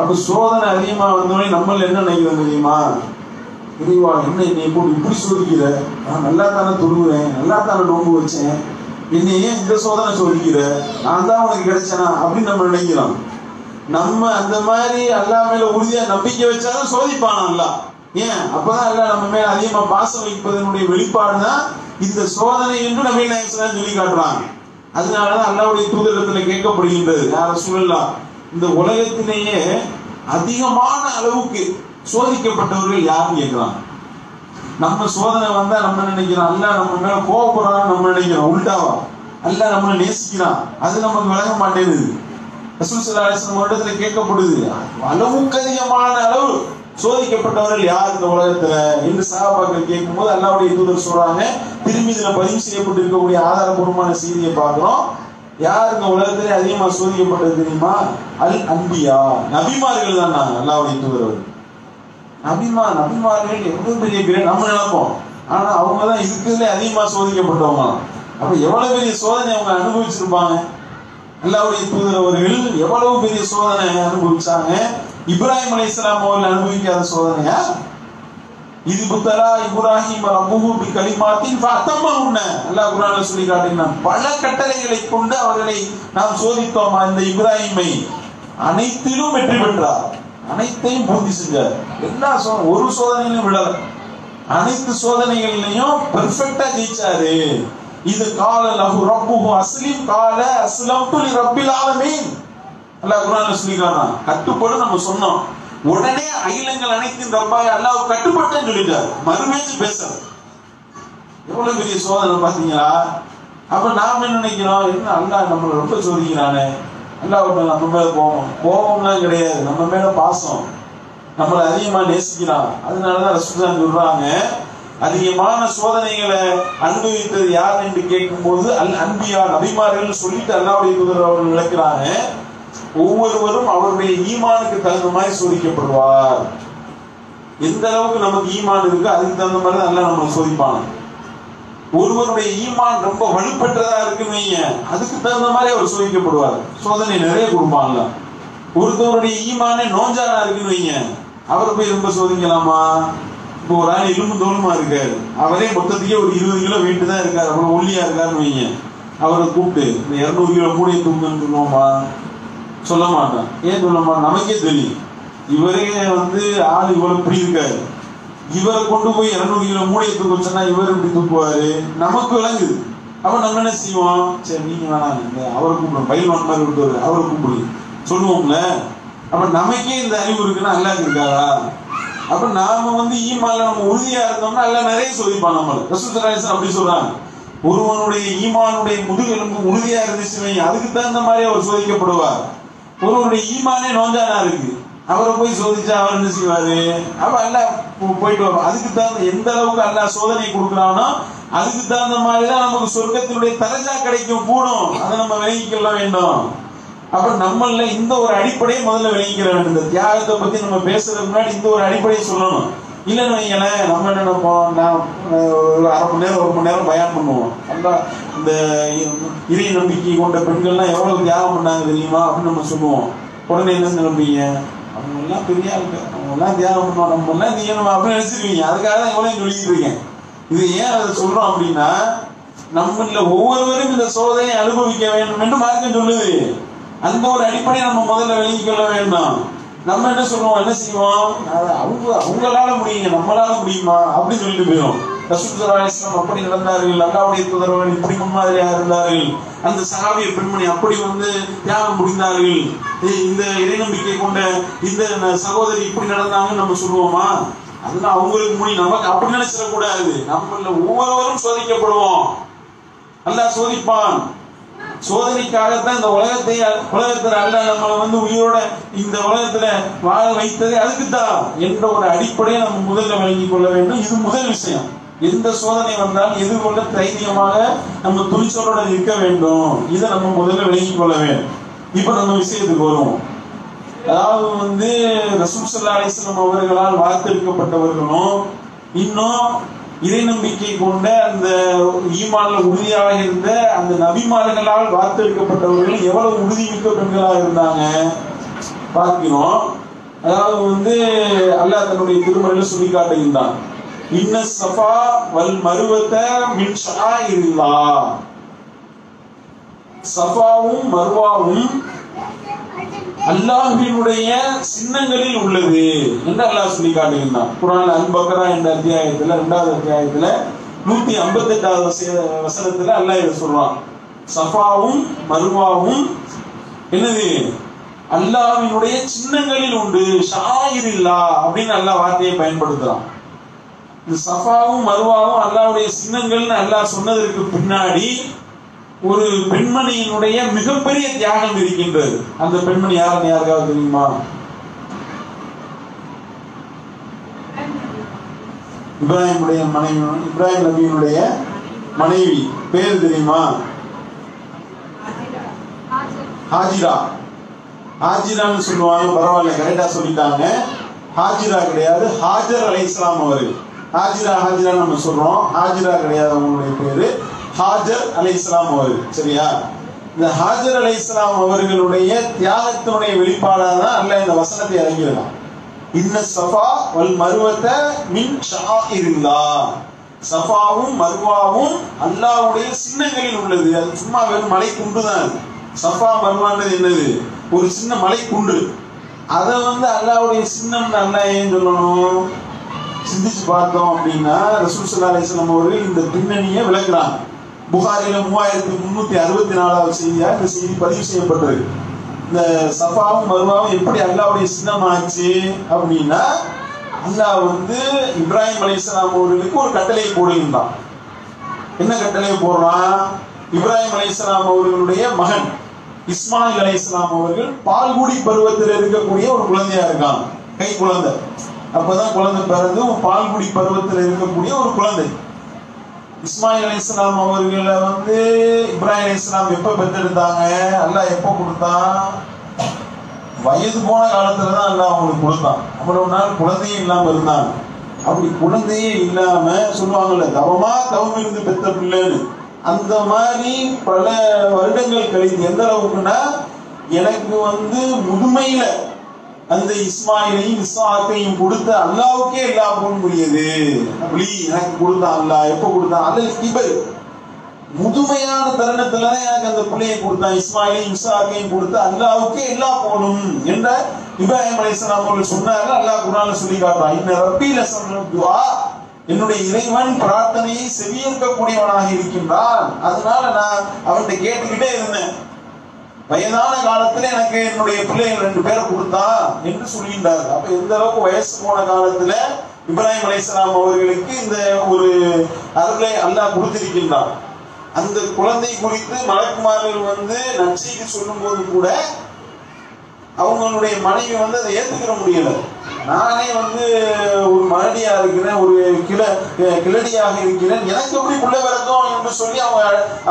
அப்ப சோதனை அதிகமா வந்தோடனே நம்மள என்ன நினைக்கிறோம் தெரியுமா? இறைவா என்ன என்னை போட்டு இப்படி சோதிக்கிற, நான் நல்லா தானே தொழுகிறேன், நல்லா தானே நோன்பு வச்சேன், என்னை ஏன் இந்த சோதனை சோதிக்கிற, நான் தான் உனக்கு கிடைச்சனா அப்படின்னு நம்ம நினைக்கிறோம். நம்ம அந்த மாதிரி அல்லாஹ் மேல உறுதியா நம்பிக்கை வச்சாதான் சோதிப்பான் அல்லாஹ். ஏன்? அப்பதான் அல்லாஹ் நம்ம மேல அதிகமா பாசம் வைப்பதனுடைய வெளிப்பாடுதான் இந்த சோதனை என்று நபி நாயகம் சொல்லி காட்டுறாங்க. அதனாலதான் அல்லாஹ்வுடைய தூதரிடத்துல கேட்கப்படுகின்றது, யார் ரசூலுல்லாஹ், இந்த உலகத்திலேயே அதிகமான அளவுக்கு சோதிக்கப்பட்டவர்கள் யாருன்னு கேட்கிறாங்க. நம்ம சோதனை வந்தா நம்ம நினைக்கிறோம் அல்லாஹ் நம்ம மேல கோபப்படுறான்னு நம்ம நினைக்கிறோம். உல்டாவா அல்லாஹ் நம்மளை நேசிக்கிறான், அது நமக்கு விளங்க மாட்டேங்குது. ரசூல் ஸல்லல்லாஹு அலைஹி வஸல்லம் இடத்துல கேட்கப்படுது, அளவுக்கு அதிகமான அளவு சோதிக்கப்பட்டவர்கள் யார் இந்த உலகத்துல என்று சஹாபாக்கள் கேட்கும்போது அல்லாஹ்வுடைய தூதர் சொல்றாங்க, திருமீதுல பதிவு செய்யப்பட்டிருக்கக்கூடிய ஆதாரபூர்வமான செய்தியை பார்க்கிறோம். யார் இந்த உலகத்திலே அதிகமா சோதிக்கப்பட்டது தெரியுமா? அல் அன்பியா, நபிமார்கள் தான். அல்லாஹ்வுடைய தூதர் நபிமார்கள் எவ்வளவு பெரிய கிரேட் நம்ம நினைப்போம். ஆனா அவங்கதான் இருக்கிறதுல அதிகமா சோதிக்கப்பட்டவங்க. அப்ப எவ்வளவு பெரிய சோதனை அவங்க அனுபவிச்சிருப்பாங்க. அல்லாஹ்வுடைய தூதர் அவர்கள் எவ்வளவு பெரிய சோதனை அனுபவிச்சாங்க. இப்ராஹிம் அலைஹிஸ்ஸலாம் அவர்கள் அனுபவிக்காத சோதனையா? இது புத்தலா இப்ராஹிம் ரப்புஹு பிகலிமாத்தின் ஃபஅத்தமஹுன்ன, அல்லாஹ் குர்ஆன்ல சொல்லி காட்டுகிறான். பல கட்டளைகளை கொண்டு அவர்களை நாம் சோதித்தோம். அந்த இப்ராஹிமை அனைத்திலும் வெற்றி பெற்றார், அனைத்தையும் பூர்த்தி செஞ்சார். எல்லா ஒரு சோதனையிலும் விடல, அனைத்து சோதனைகள்லையும் பெர்ஃபெக்ட்டா ஜெயிச்சாரு. இது கால லஹு ரப்புஹு அஸ்லிம் கால அஸ்லம்து லிரப்பில் ஆலமீன், அல்லாஹ் குர்ஆன்ல சொல்லி காட்டுறான். கட்டுப்படு நம்ம சொன்னோம், உடனே அகிலங்கள் அனைத்தின் ரப்பாய் அல்லாஹ் கட்டுப்பட்டேன்னு சொல்லிட்டார். மறுமேச்சு பேசுறது எவ்வளவு பெரிய சோதனை பாத்தீங்களா? அப்ப நாம என்ன நினைக்கிறோம், என்ன அல்லாஹ் நம்மளை ரொம்ப சோதிக்கிறானே, அல்லாஹ் நம்ம மேல கோபம்லாம் கிடையாது, நம்ம மேல பாசம், நம்மளை அதிகமா நேசிக்கிறான். அதனாலதான் ரசூலுல்லாஹ் சொல்றாங்க, அதிகமான சோதனைகளை அனுபவித்தது யார் என்று கேட்கும் போது அல் அன்பியா, நபிமார்கள் சொல்லிட்டு அல்லாஹ்வுடைய தூதர் அவர்கள் விளக்குறாங்க. ஒவ்வொருவரும் அவருடைய ஈமானுக்கு தகுந்த மாதிரி சோதிக்கப்படுவார். எந்த அளவுக்கு நமக்கு ஈமான் இருக்கு அதுக்கு தகுந்த மாதிரி தான் எல்லாம் நம்மளை சோதிப்பாங்க. ஒருவருடைய ஈமான் ரொம்ப வலுப்பெற்றதா இருக்குன்னு வைங்க, அதுக்கு தகுந்த மாதிரி அவர் சோதிக்கப்படுவார், சோதனை நிறைய கொடுப்பாங்க. ஒருத்தவருடைய ஈமானே நோஞ்சானா இருக்குன்னு வைங்க, அவரை போய் ரொம்ப சோதிக்கலாமா? இப்போ ஒரு ஆள் எலும்பு தோலுமா இருக்காரு, அவரே மொத்தத்துக்கே ஒரு 20 கிலோ வெயிட்டு தான் இருக்காரு, அவ்வளவு ஒல்லியா இருக்காருன்னு வைங்க, அவரை கூப்பிட்டு இந்த 200 கிலோ மூடையை தூக்குன்னு சொல்லுவோமா? சொல்ல மாட்டோம். ஏன் சொல்ல மாட்டோம்? நமக்கே தெரியும் இவரே ஆள் இவ்வளவு இப்படி இருக்காரு, இவரை கொண்டு போய் 200 கிலோ மூடையை தூக்க சொன்னா இவர் இப்படி தூக்குவாரு, நமக்கு விளங்குது. அப்ப நம்ம என்ன செய்வோம்? சரி நீங்க வேணாம், அவரை கூப்பிடுவோம், பயில்வான் மாதிரி விட்டு அவரை கூப்பிடுங்க சொல்லுவோம்ல. அப்ப நமக்கே இந்த அறிவு இருக்குன்னா அல்லாஹ் இருக்காரா? அப்ப நாம ஈமான்ல நம்ம உறுதியா இருந்தோம்னா அல்லாஹ் நிறைய சோதிப்பான் நம்மள. ரசூல் ஸல்லல்லாஹு அலைஹி வஸல்லம் அப்படி சொல்றாங்க, ஒருவனுடைய ஈமானுடைய முதுகெலும்பு உறுதியா இருந்துச்சுன்னு அதுக்கு தகுந்த மாதிரி அவர் சோதிக்கப்படுவார். ஒருவருடைய ஈமானே நோஞ்சானா இருக்கு, அவரை போய் சோதிச்சா அவர் என்ன செய்வாரு? அப்ப அல்லாஹ் போயிட்டு வரும். அதுக்கு தகுந்த எந்த அளவுக்கு அல்லாஹ் சோதனை கொடுக்குறானோ அதுக்கு தகுந்த மாதிரிதான் நமக்கு சொர்க்கத்தினுடைய தரஜா கிடைக்கும், கூடும். அதை நம்ம விளங்கிக்கொள்ள வேண்டும். அப்ப நம்மள இந்த ஒரு அடிப்படையை முதல்ல விளங்கிக்கிற வேண்டும். இந்த தியாகத்தை பத்தி நம்ம பேசுறதுக்கு முன்னாடி இந்த ஒரு அடிப்படையை சொல்லணும். இல்லைன்னு வைங்களேன், நம்ம என்ன நினைப்போம், நான் ஒரு அரை மணி நேரம் 1 மணி நேரம் பயான் பண்ணுவோம், அல்ல இந்த இறை நம்பிக்கை கொண்ட பெண்கள்லாம் எவ்வளவு தியாகம் பண்ணாங்க தெரியுமா அப்படின்னு நம்ம சொல்லுவோம். உடனே என்ன நினைப்பீங்க? அவங்க எல்லாம் பெரிய ஆளுங்க, அவங்க எல்லாம் தியாகம் பண்ணுவோம், நம்ம எல்லாம் நீங்க அப்படின்னு நினைச்சிருக்கீங்க. அதுக்காக தான் எவ்வளவு சொல்லிட்டு இருக்கேன். இது ஏன் அதை சொல்றோம் அப்படின்னா, நம்மள ஒவ்வொருவரும் இந்த சோதனையை அனுபவிக்க வேண்டும் என்று மார்க்கம் சொல்லுது. அந்த ஒரு அடிப்படையை நம்ம முதல்ல விளங்கிக் கொள்ள வேண்டும். நம்ம என்ன சொல்லுவோம், என்ன செய்வோம், அவங்களால முடியுங்க, நம்மளால முடியுமா அப்படின்னு சொல்லிட்டு போயிடும். ரசூல் ஸல்லல்லாஹு அலைஹி வஸல்லம் அப்படி நடந்தார்கள், அல்லாஹ்வுடைய தூதர்கள் இப்படி முன்மாதிரியாக இருந்தார்கள், அந்த சஹாபிய பெண்மணி அப்படி தியாகம் புரிந்தார்கள், இந்த இறைநம்பிக்கை கொண்ட இந்த சகோதரி இப்படி நடந்தாங்கன்னு நம்ம சொல்லுவோமா? அதெல்லாம் அவங்களுக்கு முடியும், நமக்கு அப்படி நினைச்சிடக்கூடாது. நம்மள ஒவ்வொருவரும் சோதிக்கப்படுவோம், அல்லாஹ் சோதிப்பான். சோதனைக்காகத்தான் இந்த உலகத்துல அல்லாஹ் நம்மளை உயிரோட இந்த உலகத்துல வாழ வைத்ததே அதுக்குத்தான் என்ற ஒரு அடிப்படையை நம்ம முதல்ல விளங்கிக் கொள்ள வேண்டும். இது முதல் விஷயம். எந்த சோதனை வந்தாலும் எதிர்கொள்ள தைரியமாக நம்ம துணிச்சலோட இருக்க வேண்டும். இதை நம்ம முதல்ல விளங்கிக் கொள்ள வேண்டும். இப்ப நம்ம விஷயத்துக்கு வருவோம். அதாவது ரசூல் ஸல்லல்லாஹு அலைஹி வஸல்லம் அவர்களால் வார்த்தெடுக்கப்பட்டவர்களும் இன்னும் இறை நம்பிக்கை கொண்ட அந்த ஈமான்ல உறுதியாக இருந்த அந்த நபிமார்களால் வார்த்தெடுக்கப்பட்டவர்கள் எவ்வளவு உறுதிமிக்க பெண்களாக இருந்தாங்க பார்க்கிறோம். அதாவது அல்லாஹ் தன்னுடைய திருமறையில சொல்லி காட்டுகின்றான், இன்ன ஸஃபா வல் மருவத மின் ஷஆயிரில்லாஹ். ஸஃபாவும் மர்வாவும் அல்லாஹ்வினுடைய சின்னங்களில் உள்ளது என்று அல்லாஹ் சொல்லி காட்டுகின்றான். குர்ஆன்ல அல்-பக்ரா என்ற அத்தியாயத்துல 2வது அத்தியாயத்துல 158வது வசனத்துல அல்லாஹ் இதை சொல்றான். ஸஃபாவும் மர்வாவும் என்னது? அல்லாஹ்வினுடைய சின்னங்களில் உண்டு, ஷாயிரில்லாஹ் அப்படின்னு அல்லாஹ் வார்த்தையை பயன்படுத்துறான். இந்த ஸஃபாவும் மர்வாவும் அல்லாஹ்வுடைய சின்னங்கள்னு அல்லாஹ் சொன்னதற்கு பின்னாடி ஒரு பெண்மணியினுடைய மிகப்பெரிய தியாகம் இருக்கின்றது. அந்த பெண்மணி யாருன்னு யாருக்காவது தெரியுமா? இப்ராஹிமுடைய மனைவி, இப்ராஹிம் நபியினுடைய மனைவி பேர் தெரியுமா? ஹாஜிரா. ஹாஜிரான்னு சொல்லுவாங்க, பரவாயில்ல கரெக்டா சொல்லிட்டாங்க. ஹாஜிரா கிடையாது, ஹாஜர் அலைஹிஸ்ஸலாம் அவர்கள். ஹாஜிரா ஹாஜிரா நம்ம சொல்றோம், ஹாஜிரா கிடையாது அவங்களுடைய பேரு, ஹாஜர் அலைஹிஸ்ஸலாம் அவர்கள். சரியா? இந்த ஹாஜர் அலைஹிஸ்ஸலாம் அவர்களுடைய தியாகத்தினுடைய வெளிப்பாடாக தான் அல்லாஹ் இந்த வசனத்தை இறங்கியிருக்கான். இன்ன ஸஃபா வல் மர்வத மின் ஷஆயிரில்லாஹ். ஸஃபாவும் மர்வாவும் அல்லாஹ்வுடைய சின்னங்களில் உள்ளது. அது சும்மா வெறும் மலை குண்டு தான். ஸஃபா மர்வான்றது என்னது? ஒரு சின்ன மலை குண்டு. அதை அல்லாஹ்வுடைய சின்னம் அல்லாஹ் ஏன் சொல்லணும்? சிந்திச்சு பார்த்தோம் அப்படின்னா ரசூல் ஸல்லல்லாஹு அலைஹி வஸல்லம் அவர்கள் இந்த பின்னணியை விளக்குறாங்க. புகாரில 3364வது செய்தியா இந்த செய்தி பதிவு செய்யப்பட்டிருக்கு. இந்த ஸஃபாவும் மர்வாவும் எப்படி அல்லாஹ்வுடைய சின்னமாச்சு அப்படின்னா, அல்லாஹ் இப்ராஹிம் அலைஹிஸ்ஸலாம் அவர்களுக்கு ஒரு கட்டளை போடுகின்றான். என்ன கட்டளை போடுறான்? இப்ராஹிம் அலைஹிஸ்ஸலாம் அவர்களுடைய மகன் இஸ்மாயில் அலைஹிஸ்ஸலாம் அவர்கள் பால்குடி பருவத்தில் இருக்கக்கூடிய ஒரு குழந்தையா இருக்காங்க, கை குழந்தை. அப்பதான் குழந்தை பிறந்து பால்குடி பருவத்தில் இருக்கக்கூடிய ஒரு குழந்தை. இஸ்மாயில் அலைஹிஸ்ஸலாம் அவர்களை இப்ராஹிம் அலைஹிஸ்ஸலாம் எப்ப பெற்றெடுத்தாங்க? அல்லாஹ் எப்ப கொடுத்தான்? வயது போன காலத்துலதான் அல்லாஹ் அவங்களுக்கு கொடுத்தான். அவ்வளவு நாள் குழந்தையே இல்லாம இருந்தாங்க. அப்படி குழந்தையே இல்லாம சொல்லுவாங்கல்ல, தவம் இருந்து பெற்ற பிள்ளைன்னு, அந்த மாதிரி பல வருடங்கள் கழித்து எந்த அளவுக்குன்னா எனக்கு முதுமையில அந்த இஸ்மாயிலையும் இஸ்ஹாக்கையும் கொடுத்த அல்லாவுக்கே எல்லா போன் புரியுது. அப்படி எனக்கு கொடுத்தான் அல்லாஹ். எப்ப கொடுத்தான்? அல்ல கிபர், முதுமையான தருணத்துலதான் எனக்கு அந்த பிள்ளையை கொடுத்தான். இஸ்மாயிலையும் இஸ்ஹாக்கையும் கொடுத்த அல்லாவுக்கே எல்லா போனும் என்ற இப்ராஹிம் அலைஹிஸ்ஸலாம் அவர்கள் சொன்னார்கள். அல்லாஹ் குர்ஆன்ல சொல்லி காட்டுறான், இன்ன ரப்பி லஸமிஉ துஆ, என்னுடைய இறைவன் பிரார்த்தனையை செவியேற்கக்கூடியவனாக இருக்கின்றான். அதனால நான் அவன்கிட்ட கேட்டுக்கிட்டே இருந்தேன். வயதான காலத்துல எனக்கு என்னுடைய பிள்ளைகள் 2 பேரை கொடுத்தா என்று சொல்கின்றார். அப்ப எந்த அளவுக்கு வயசு போன காலத்துல இப்ராஹிம் அலைஹிஸ்ஸலாம் அவர்களுக்கு இந்த ஒரு அருளை அல்லாஹ் கொடுத்திருக்கின்றான். அந்த குழந்தை குறித்து மலக்குமார்கள் நற்செய்தி சொல்லும் போது கூட அவங்களுடைய மனைவி அதை ஏத்துக்கிற முடியல. நானே ஒரு மலடியா இருக்கிறேன், ஒரு கிளடியாக இருக்கிறேன், எனக்கு எப்படி புள்ள பிறக்கும் என்று சொல்லி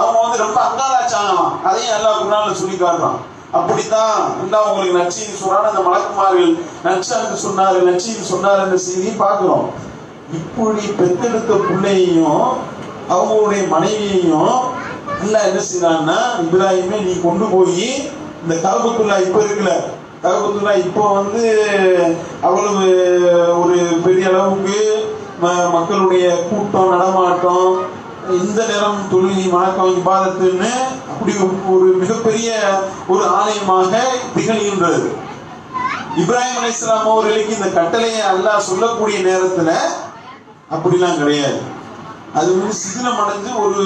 அவங்க ரொம்ப அங்காளாச்சாங்களாம். அதையும் அல்லாஹ் குர்ஆன்ல சொல்லி காட்டுறான். அப்படித்தான் அல்லாஹ் உங்களுக்கு நற்செய்தி சொல்றான். அந்த மலக்குமார்கள் நற்சான்று சொன்னார்கள், நற்செய்தி சொன்னார் என்ற செய்தியை பார்க்கிறோம். இப்படி பெற்றெடுத்த பிள்ளையையும் அவங்களுடைய மனைவியையும் அல்லாஹ் என்ன செய்யறான்னா, இப்ராஹிமே நீ கொண்டு போய் இந்த கஅபத்துல்லா இப்ப இருக்குல்ல, கஅபத்துல்லா இப்போ அவ்வளவு ஒரு பெரிய அளவுக்கு மக்களுடைய கூட்டம் நடமாட்டம், இந்த நேரம் தொழுகை வணக்கம் இபாதத்துன்னு அப்படி ஒரு மிகப்பெரிய ஒரு ஆலயமாக திகழ்கின்றது. இப்ராஹிம் அலைஹிஸ்ஸலாம் அவர்களுக்கு இந்த கட்டளையை அல்லாஹ் சொல்லக்கூடிய நேரத்துல அப்படிலாம் கிடையாது. அது சிதிலம் அடைஞ்சு ஒரு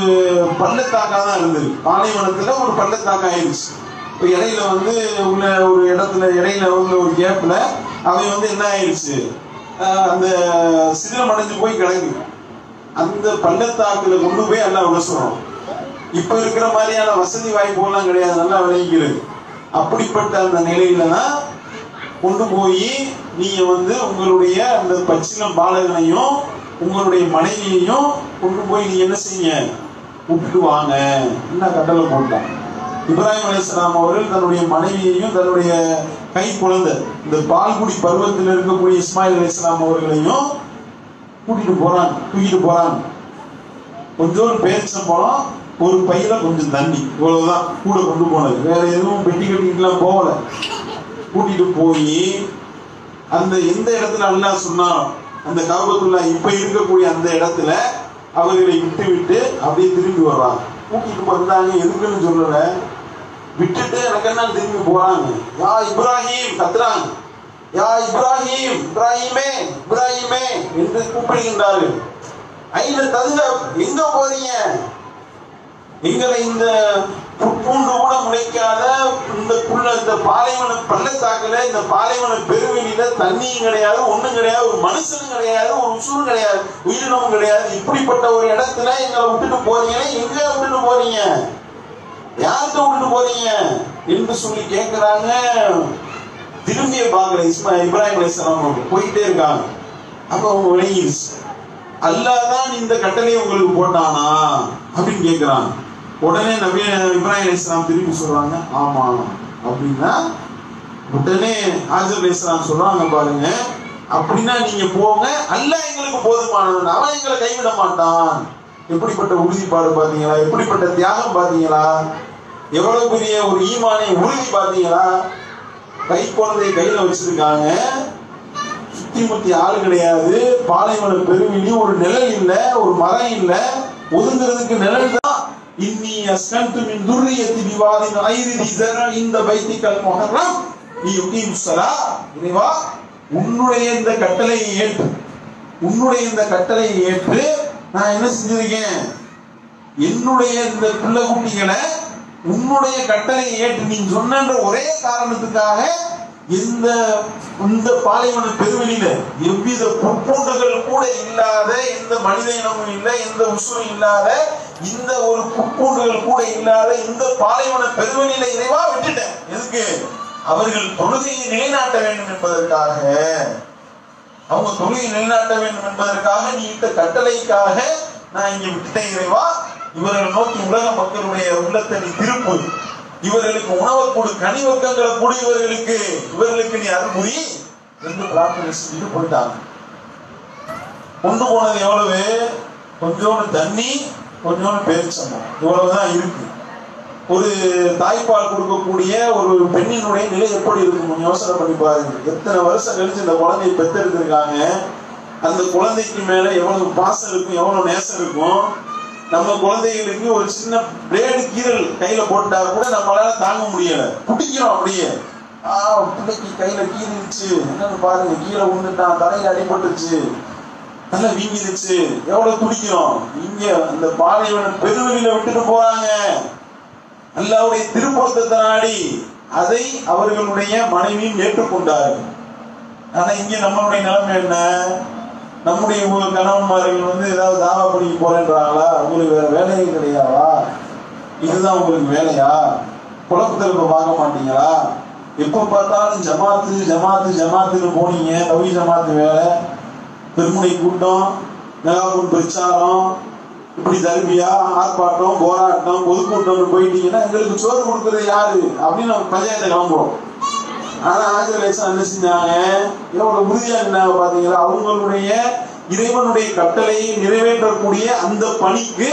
பள்ளத்தாக்கா தான் இருந்தது. பாலைவனத்துல ஒரு பள்ளத்தாக்கா ஆயிடுச்சு. இடையில உள்ள ஒரு இடத்துல இடையில உள்ள ஒரு கேப்ல அவை என்ன ஆயிடுச்சு, அந்த சிதிலம் அடைஞ்சு போய் கிடக்கு. அந்த பள்ளத்தாக்குல கொண்டு போய் எல்லாம் விட சொல்றோம். இப்ப இருக்கிற மாதிரியான வசதி வாய்ப்புகள்லாம் கிடையாது, நல்லா விளைகிறது. அப்படிப்பட்ட அந்த நிலையில தான் கொண்டு போய் நீங்க உங்களுடைய அந்த பச்சிலம் பாலகனையும் உங்களுடைய மனைவியையும் கொண்டு போய் நீங்க என்ன செய்ய விட்டுட்டு வாங்க என்ன கட்டளை போட்டான். இப்ராஹிம் அலைஹிஸ்ஸலாம் அவர்கள் தன்னுடைய மனைவியையும் தன்னுடைய கை குழந்தை இந்த பால்குடி பருவத்தில் இருக்கக்கூடிய இஸ்மாயில் அலைஹிஸ்ஸலாம் அவர்களையும் கூட்டிட்டு போறான், தூக்கிட்டு போறான். கொஞ்சம் பேரிச்சம்பழம், ஒரு பையில கொஞ்சம் தண்ணி, இவ்வளவுதான் கூட கொண்டு போனது. வேற எதுவும் பெட்டி கட்டிட்டுலாம் போகல. கூட்டிட்டு போய் அந்த எந்த இடத்துல அல்லாஹ் சொன்னான், அந்த கஅபத்துல்லா இப்ப இருக்கக்கூடிய அந்த இடத்துல அவர்களை விட்டு விட்டு அப்படியே திரும்பி வர்றாங்க. கூட்டிட்டு வந்தாங்க, எதுக்குன்னு சொல்லல, விட்டுட்டு எனக்கு என்ன திரும்பி போறாங்க. யா இப்ராஹிம் கத்துறாங்க, யா இப்ராஹிம், இப்ராஹிமே இப்ராஹிமே என்று கூப்பிடுகின்றார்கள். ஐன ததுக, எங்க போறீங்க? எங்களை இந்த புட்பூண்டு கூட முளைக்காத இந்த பாலைவன பள்ளத்தாக்குல, இந்த பாலைவன பெருவெளியில தண்ணியும் கிடையாது, ஒண்ணும் கிடையாது, ஒரு மனுஷனும் கிடையாது, ஒரு உசுரும் கிடையாது, உயிரினமும் கிடையாது. இப்படிப்பட்ட ஒரு இடத்துல எங்களை விட்டுட்டு போறீங்கன்னா எங்க விட்டுட்டு போறீங்க? யார்கிட்ட விட்டுட்டு போறீங்க என்று சொல்லி கேட்கிறாங்க. திரும்பிய பாக்கல இப்ராஹிம் அலைஹிஸ்ஸலாம் போயிட்டே இருக்காங்க. அப்ப அவங்க விளங்கிடுச்சு, அல்லாஹ் தான் இந்த கட்டளையை உங்களுக்கு போட்டானா அப்படின்னு கேட்கிறாங்க. உடனே நபி இப்ராஹிம் அலைஹிஸ்ஸலாம் திரும்பி சொல்றாங்க, ஆமா அப்படின்னா. உடனே ஹாஜர் அலைஹிஸ்ஸலாம் சொல்றாங்க, பாருங்க அப்படின்னா நீங்க போங்க, அல்லாஹ் எங்களுக்கு போதுமானவன், அவன் எங்களை கைவிட மாட்டான். எப்படிப்பட்ட உறுதிப்பாடு பாத்தீங்களா, எப்படிப்பட்ட தியாகம் பாத்தீங்களா, எவ்வளவு பெரிய ஒரு ஈமானை உறுதி பாத்தீங்களா. கை குழந்தையை கையில வச்சிருக்காங்க, சுத்தி முத்தி ஆளு கிடையாது, பாலைவன பெருவெளி, ஒரு நிழல் இல்ல, ஒரு மரம் இல்ல, ஒதுங்கிறதுக்கு நிழல் தான். இன்னி அஸ்கன்து மின் துர்ரியத்தி பிவாதின் ஐரி ஸரா இந்த பைத்திகல் முஹர்ரம் லியுகீமுஸ் ஸலாத். இறைவா, உன்னுடைய இந்த கட்டளையை ஏற்று, உன்னுடைய இந்த கட்டளையை ஏற்று நான் என்ன செஞ்சிருக்கேன், என்னுடைய இந்த பிள்ளை குட்டிகளை உன்னுடைய கட்டளையை ஏற்று நீ சொன்ன ஒரே காரணத்துக்காக இந்த பாலைவன பெருவெளியில எவ்வித புட்பூண்டுகள் கூட இல்லாத, எந்த மனித இனமும் இல்லை, எந்த உசுரும் இல்லாத, இந்த ஒரு புட்பூண்டுகள் கூட இல்லாத இந்த பாலைவன பெருவெளியில இறைவா விட்டுட்டேன். எதுக்கு? அவர்கள் தொழுகையை நிலைநாட்ட வேண்டும் என்பதற்காக, அவங்க தொழுகையை நிலைநாட்ட வேண்டும் என்பதற்காக நீ இட்ட கட்டளைக்காக நான் இங்க விட்டுட்டேன் இறைவா. இவர்களை நோக்கி உலக மக்களுடைய உள்ளத்தை நீ திருப்பு, இவர்களுக்கு உணவை கொடு, கனிவக்கங்களை கொடு, இவர்களுக்கு நீ அருள்புரி என்று பிரார்த்தனை செஞ்சுட்டு போயிட்டாங்க. கொண்டு போனது எவ்வளவு? கொஞ்சோண்டு தண்ணி, கொஞ்சோண்டு பேரிச்சம்பழம், இவ்வளவுதான் இருக்கு. ஒரு தாய்ப்பால் கொடுக்கக்கூடிய ஒரு பெண்ணினுடைய நிலை எப்படி இருக்கும் யோசனை பண்ணி பாருங்க. எத்தனை வருஷம் கழிச்சு இந்த குழந்தையை பெற்றெடுத்திருக்காங்க. அந்த குழந்தைக்கு மேல எவ்வளவு பாசம் இருக்கும், எவ்வளவு நேசம் இருக்கும். நம்ம குழந்தைகளுக்கு ஒரு சின்ன பிளேடு கீரல் கையில போட்டா கூட நம்மளால தாங்க முடியல, பிடிக்கிறோம் அப்படியே. பிள்ளைக்கு கையில கீறிடுச்சு, என்னன்னு பாருங்க, கீழே விழுந்துட்டான், தலையில அடிபட்டுச்சு, நல்லா வீங்கிருச்சு, எவ்வளவு துடிக்கிறோம். இங்க அந்த பாலைவன பெருவெளியில விட்டுட்டு போறாங்க. அல்லாஹ்வுடைய திருப்பொருத்தத்தை நாடி அதை அவர்களுடைய மனைவியும் ஏற்றுக்கொண்டார்கள். ஆனா இங்க நம்மளுடைய நிலைமை என்ன? நம்முடைய கணவன்மார்கள் ஏதாவது தாவா பண்ணிக்க போறேன்றாங்களா? உங்களுக்கு வேற வேலையே கிடையாதா? இதுதான் உங்களுக்கு வேலையா? குழப்பத்திற்கு பார்க்க மாட்டீங்களா? எப்ப பார்த்தாலும் ஜமாத்து ஜமாத்து ஜமாத்துன்னு போனீங்க. தவி ஜமாத்து வேலை, பெருமுனை கூட்டம், மெகாபூர் பிரச்சாரம், இப்படி தர்பியா, ஆர்ப்பாட்டம், போராட்டம், பொதுக்கூட்டம் போயிட்டீங்கன்னா எங்களுக்கு சோறு கொடுக்கறது யாரு அப்படின்னு நம்ம பஞ்சாயத்தை கிளம்புறோம். ஆனா ஆஜரேசன் என்ன செஞ்சாங்க? எவ்வளவு உறுதியா இருந்தாங்க பாத்தீங்களா? அவங்களுடைய இறைவனுடைய கட்டளையை நிறைவேற்றக்கூடிய அந்த பணிக்கு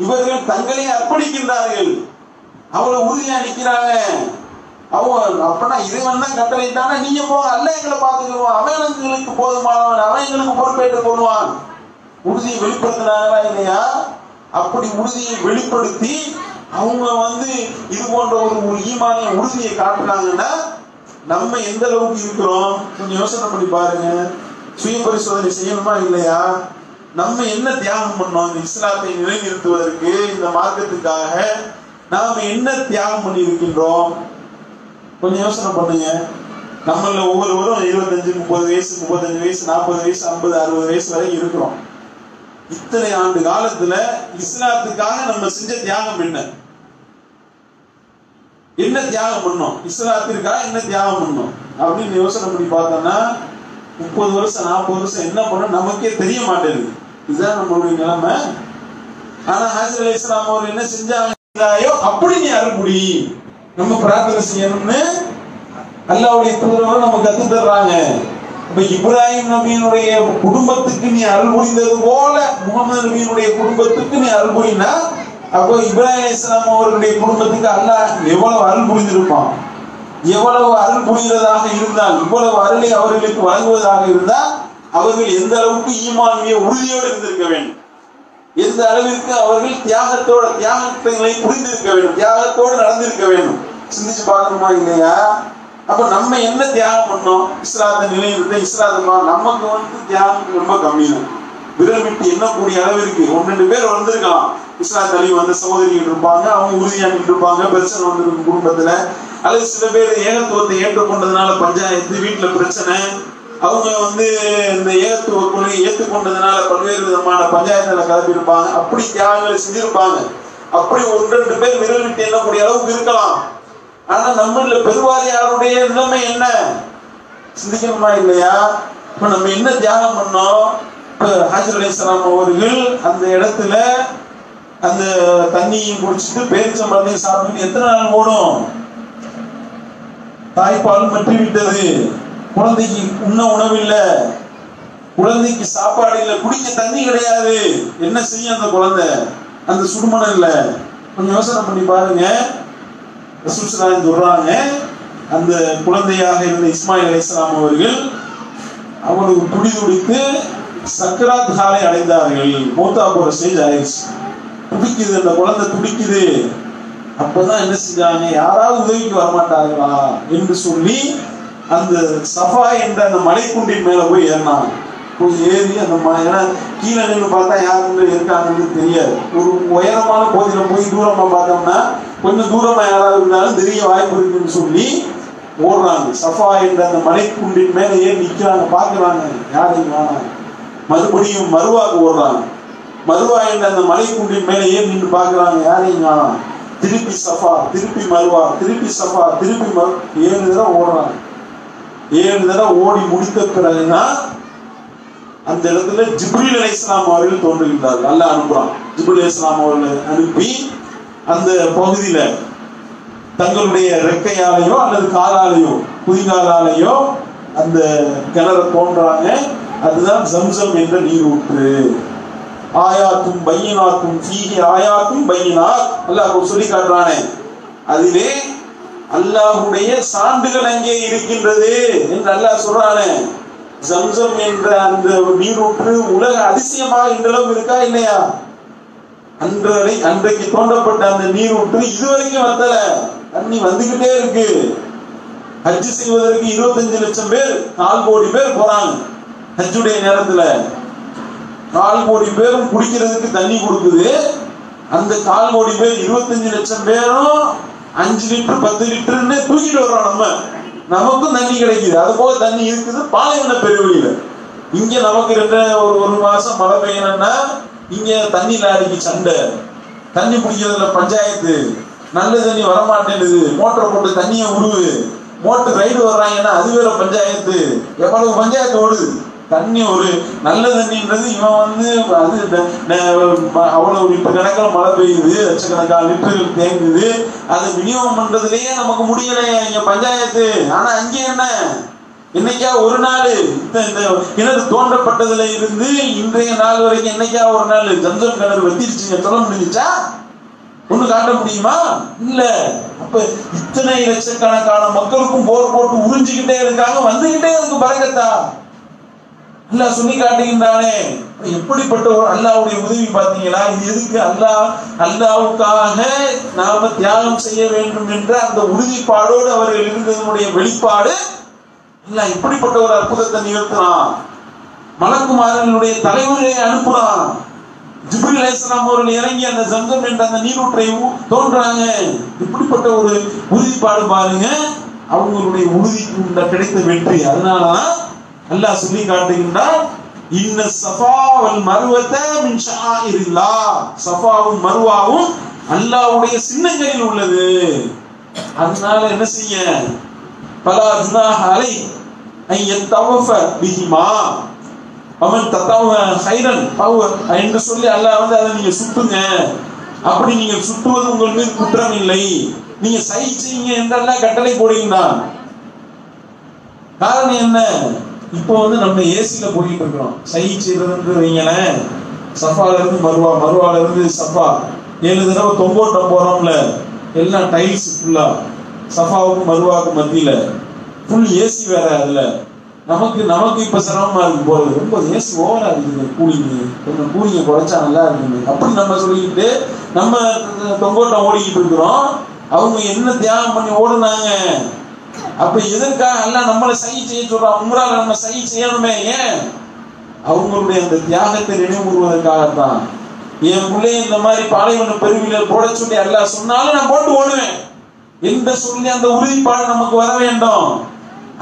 இவர்கள் தங்களை அர்ப்பணிக்கின்றார்கள். அவ்வளவு உறுதியா நிக்கிறாங்க. அவங்க அப்பனா இறைவன் தான் கட்டளை தானே, நீங்க போங்க, அல்ல எங்களை பார்த்துக்கிடுவான், அவன் எங்களுக்கு போதுமானவன், அவன் எங்களுக்கு பொறுப்பேற்றுக் கொள்வான். உறுதியை வெளிப்படுத்தினாங்களா இல்லையா? அப்படி உறுதியை வெளிப்படுத்தி அவங்க இது போன்ற ஒரு ஈமானிய உறுதியை காட்டுறாங்கன்னா நம்ம எந்த அளவுக்கு இருக்கிறோம் கொஞ்சம் யோசனை பண்ணி பாருங்க. சுய பரிசோதனை செய்யணுமா இல்லையா? நம்ம என்ன தியாகம் பண்ணோம் இந்த இஸ்லாத்தை நிலைநிறுத்துவதற்கு, இந்த மார்க்கத்துக்காக நாம என்ன தியாகம் பண்ணி இருக்கின்றோம் கொஞ்சம் யோசனை பண்ணுங்க. நம்மள ஒவ்வொருவரும் 25, 30 வயசு, 35 வயசு, 40 வயசு, 50, 60 வயசு வரை இருக்கிறோம். இத்தனை ஆண்டு காலத்துல இஸ்லாத்துக்காக நம்ம செஞ்ச தியாகம் என்ன? என்ன தியாகம் பண்ணோம்? இஸ்லாத்திற்காக என்ன தியாகம் பண்ணோம் அப்படின்னு யோசனை பண்ணி பார்த்தோம்னா 30 வருஷம் 40 வருஷம் என்ன பண்ண நமக்கே தெரிய மாட்டேங்குது. இதுதான் நம்மளுடைய நிலைமை. ஆனா ஹாஜர் அலைஹிஸ்ஸலாம் அவர் என்ன செஞ்சாங்க? அப்படி நீ அருள்புரி, நம்ம பிரார்த்தனை செய்யணும்னு அல்லாஹ்வுடைய தூதர் நம்ம கத்து தர்றாங்க. இப்ப இப்ராஹிம் நபியினுடைய குடும்பத்துக்கு நீ அருள் புரிந்தது போல முகமது நபியினுடைய குடும்பத்துக்கு நீ அருள் புரிந்தா, அப்போ இப்ராஹிம் அலைஹிஸ்ஸலாம் அவர்களுடைய குடும்பத்துக்கு அல்லாஹ் எவ்வளவு அருள் புரிந்திருப்பான். எவ்வளவு அருள் புரிந்ததாக இருந்தால், இவ்வளவு அருளை அவர்களுக்கு வழங்குவதாக இருந்தால் அவர்கள் எந்த அளவுக்கு ஈமானிய உறுதியோடு இருந்திருக்க வேண்டும், எந்த அளவிற்கு அவர்கள் தியாகங்களை புரிந்திருக்க வேண்டும், தியாகத்தோடு நடந்திருக்க வேண்டும். சிந்திச்சு பார்க்கணுமா இல்லையா? அப்ப நம்ம என்ன தியாகம் பண்ணோம்? இஸ்லாத்தை நிலைநிறுத்த, இஸ்லாத்தை நமக்கு தியாகம் ரொம்ப கம்மி தான். விரல் விட்டு எண்ணக்கூடிய அளவிற்கு 1-2 பேர் வந்திருக்கலாம். இஸ்லாத்தலி சகோதரிகள் இருப்பாங்க, அவங்க உறுதியா இருப்பாங்க, பிரச்சனை வந்திருக்கும் குடும்பத்துல. அல்லது சில பேர் ஏகத்துவத்தை ஏற்றுக்கொண்டதுனால பஞ்சாயத்து, வீட்டுல பிரச்சனை, அவங்க இந்த ஏகத்துவ கொள்கையை ஏற்றுக்கொண்டதுனால பல்வேறு விதமான பஞ்சாயத்துல கலப்பிருப்பாங்க. அப்படி தியாகங்களை செஞ்சிருப்பாங்க. அப்படி 1-2 பேர் விரல் விட்டு எண்ணக்கூடிய அளவுக்கு இருக்கலாம். ஆனா நம்மள பெருவாரியாருடைய நிலைமை என்ன சிந்திக்கணுமா இல்லையா? இப்ப நம்ம என்ன தியாகம் பண்ணோம்? இப்ப ஹாஜர் அலைஹிஸ்ஸலாம் அவர்கள் அந்த இடத்துல அந்த தண்ணியும் குடிச்சிட்டு பேரிச்சம்பழத்தையும் சாப்பிட்டு எத்தனை நாள் ஓடும்? தாய்ப்பால் மற்றி விட்டது, குழந்தைக்கு உண்ண உணவு இல்ல, குழந்தைக்கு சாப்பாடு இல்ல, குடிக்க தண்ணி கிடையாது. என்ன செய்யும் அந்த குழந்தை? அந்த சுடுமணம் இல்ல. கொஞ்சம் யோசனை பண்ணி பாருங்க. சொல்றாங்க அந்த குழந்தையாக இருந்த இஸ்மாயில் அலைஹிஸ்ஸலாம் அவர்கள் அவருக்கு துடிதுடித்து சக்கராத் ஹாலை அடைந்தார்கள். மௌத்தா போற ஸ்டேஜ் ஆயிடுச்சு. துடிக்குது, அந்த குழந்தை துடிக்குது. அப்பதான் என்ன செஞ்சாங்க? யாராவது உதவிக்கு வரமாட்டார்களா என்று சொல்லி அந்த சஃபா என்ற அந்த மலைக்குண்டின் மேல போய் ஏறினாங்க. போய் ஏறி அந்த ஏன்னா கீழே நின்று பார்த்தா யாருன்னு இருக்காங்கன்னு தெரியாது. ஒரு உயரமான பகுதியில போய் தூரமா பார்த்தோம்னா கொஞ்சம் தூரமா யாராவது இருந்தாலும் தெரிய வாய்ப்பு இருக்குன்னு சொல்லி ஓடுறாங்க. சஃபா என்ற அந்த மலைக்குண்டின் மேல ஏறி நிக்கிறாங்க, பாக்குறாங்க யாரையும் காணாங்க. மறுபடியும் மருவாக்கு ஓடுறாங்க. மருவா என்ற அந்த மலைக்குண்டின் மேல ஏறி நின்று பாக்குறாங்க, யாரையும் காணாங்க. திருப்பி சஃபா, திருப்பி மருவா, திருப்பி சஃபா, திருப்பி 7 தடவை ஓடுறாங்க. 7 தடவை ஓடி முடித்த பிறகுதான் அந்த இடத்துல ஜிப்ரீல் அலைஹிஸ்ஸலாம் அவர்கள் தோன்றுகின்றார்கள். அல்லாஹ் அனுப்புறான். ஜிப்ரீல் அலைஹிஸ்ஸலாம் அவர்களை அனுப்பி அந்த பகுதியில தங்களுடைய ரெக்கையாலேயோ அல்லது காலாலேயோ குதிகாலாலேயோ அந்த கிணறு தோன்றாங்க. அதுதான் ஜம்சம் என்ற நீரூற்று. ஆயாத்தும் பையினாத்தும் ஃபீஹி ஆயாத்தும் பையினாத் அல்லாஹ் சொல்லி காட்டுறானே, அதிலே அல்லாஹ்வுடைய சான்றுகள் அங்கே இருக்கின்றது என்று அல்லாஹ் சொல்றானே. ஜம்சம் என்ற அந்த நீரூற்று உலக அதிசயமாக இன்றளவு இருக்கா இல்லையா? அன்றைக்கு தோண்டப்பட்ட அந்த நீரூற்று இதுவரைக்கும் வந்தல, தண்ணி வந்துகிட்டே இருக்கு. ஹஜ் செய்வதற்கு 25 லட்சம் பேர் 4 கோடி பேர் போறாங்க. ஹஜ்ஜுடைய நேரத்துல 4 கோடி பேரும் குடிக்கிறதுக்கு தண்ணி கொடுக்குது. அந்த 4 கோடி பேர் 25 லட்சம் பேரும் 5 லிட்டர் 10 லிட்டர்னு தூக்கிட்டு வர்றோம். நமக்கும் தண்ணி கிடைக்குது. அது போக தண்ணி இருக்குது பாலைவன பெருவெளியில. இங்க நமக்கு ஒரு மாசம் மழை பெய்யணும்னா இங்க தண்ணி லாரிக்கு சண்டை, தண்ணி பிடிக்கிறதுல பஞ்சாயத்து, நல்ல தண்ணி வரமாட்டேங்குது, மோட்டரை போட்டு தண்ணியை உருவு, மோட்டர் ரைடு வர்றாங்கன்னா அது வேற பஞ்சாயத்து. எவ்வளவு பஞ்சாயத்து ஓடுது. தண்ணி ஒரு நல்ல தண்ணின்றது இவன் அது அவ்வளவு லிட்டர் கணக்கில் மழை பெய்யுது, லட்சக்கணக்கான லிட்டர்கள் தேங்குது, அது விநியோகம் பண்றதுலயே நமக்கு முடியலையா இங்க பஞ்சாயத்து. ஆனா அங்கே என்ன, என்னைக்கா ஒரு நாள் இந்த கிணறு தோண்டப்பட்டதுல இருந்து இன்றைய நாள் வரைக்கும் என்னைக்கா ஒரு நாள் ஜம்சம் கிணறு வெத்திருச்சுங்க சொல்ல முடிஞ்சுச்சா? ஒண்ணு காட்ட முடியுமா? இல்ல. அப்ப இத்தனை லட்சக்கணக்கான மக்களுக்கும் போர் போட்டு உறிஞ்சிக்கிட்டே இருக்காங்க, வந்துகிட்டே இருக்கு பரக்கத்தா. அல்லாஹ் சொல்லி காட்டுகின்றானே. எப்படிப்பட்ட ஒரு அல்லாஹ்வுடைய உதவி பாத்தீங்களா? இது எதுக்கு? அல்லாஹ்வுக்காக நாம தியாகம் செய்ய வேண்டும் என்ற அந்த உறுதிப்பாடோடு அவர்கள் இருந்ததனுடைய வெளிப்பாடு. அல்லாஹ் இப்படிப்பட்ட ஒரு அற்புதத்தை நிகழ்த்தினான். மலக்குமாரர்களுடைய தலைவரை அனுப்புறான். ஜிப்ரீல் அலைஹிஸ்ஸலாம் அவர்கள் இறங்கி அந்த ஜம்சம் என்ற அந்த நீரூற்றை தோன்றாங்க. இப்படிப்பட்ட ஒரு உறுதிப்பாடு பாருங்க, அவங்களுடைய உறுதிக்கு கிடைத்த வெற்றி. அதனாலதான் அல்லாஹ் சொல்லி காட்டுகின்றான், இன்ன ஸஃபா வல் மர்வத மின் ஷஆயிரில்லாஹ். ஸஃபாவும் மர்வாவும் அல்லாஹ்வுடைய சின்னங்களில் உள்ளது. அதனால என்ன செய்ய, பலா ஜுனாஹ அலை ஐ யத்தவஃப பிஹிமா அவன் தத்தவ ஹைரன் என்று சொல்லி அல்லாஹ் அதை நீங்க சுட்டுங்க. அப்படி நீங்க சுட்டுவது உங்கள் மீது குற்றம் இல்லை, நீங்க சை செய்யுங்க என்றெல்லாம் கட்டளை போடுகின்றான். காரணம் என்ன? இப்போ நம்ம ஏசில போயிட்டு இருக்கிறோம். சை செய்யறதுன்னு வைங்களேன், சஃபால இருந்து மருவா, மருவால இருந்து சஃபா 7 தடவை தொங்கோட்டம் போறோம்ல, எல்லாம் டைல்ஸ் ஃபுல்லா, சஃபாவுக்கும் மருவாவுக்கும் மத்தியில ஃபுல் ஏசி வேற. அதுல நமக்கு இப்ப சிரமமா இருக்கு போறது, ரொம்ப ஏசி ஓவரா இருக்குது, கூலிங்கு கொஞ்சம் கூலிங்க குறைச்சா நல்லா இருக்குது அப்படி நம்ம சொல்லிக்கிட்டு நம்ம தொங்கோட்டம் ஓடிக்கிட்டு இருக்கிறோம். அவங்க என்ன தியாகம் பண்ணி ஓடுனாங்க. அப்ப எதற்காக எல்லாம் நம்மளை சகி செய்ய சொல்றான்? உங்களால நம்ம சகி செய்யணுமே. ஏன்? அவங்களுடைய அந்த தியாகத்தை நினைவுறுவதற்காகத்தான். என் பிள்ளைய இந்த மாதிரி பாலைவன பெருவில போட சொல்லி அல்லாஹ் சொன்னாலும் நான் போட்டு ஓடுவேன் என்று சொல்லி அந்த உறுதிப்பாடு நமக்கு வர வேண்டும்.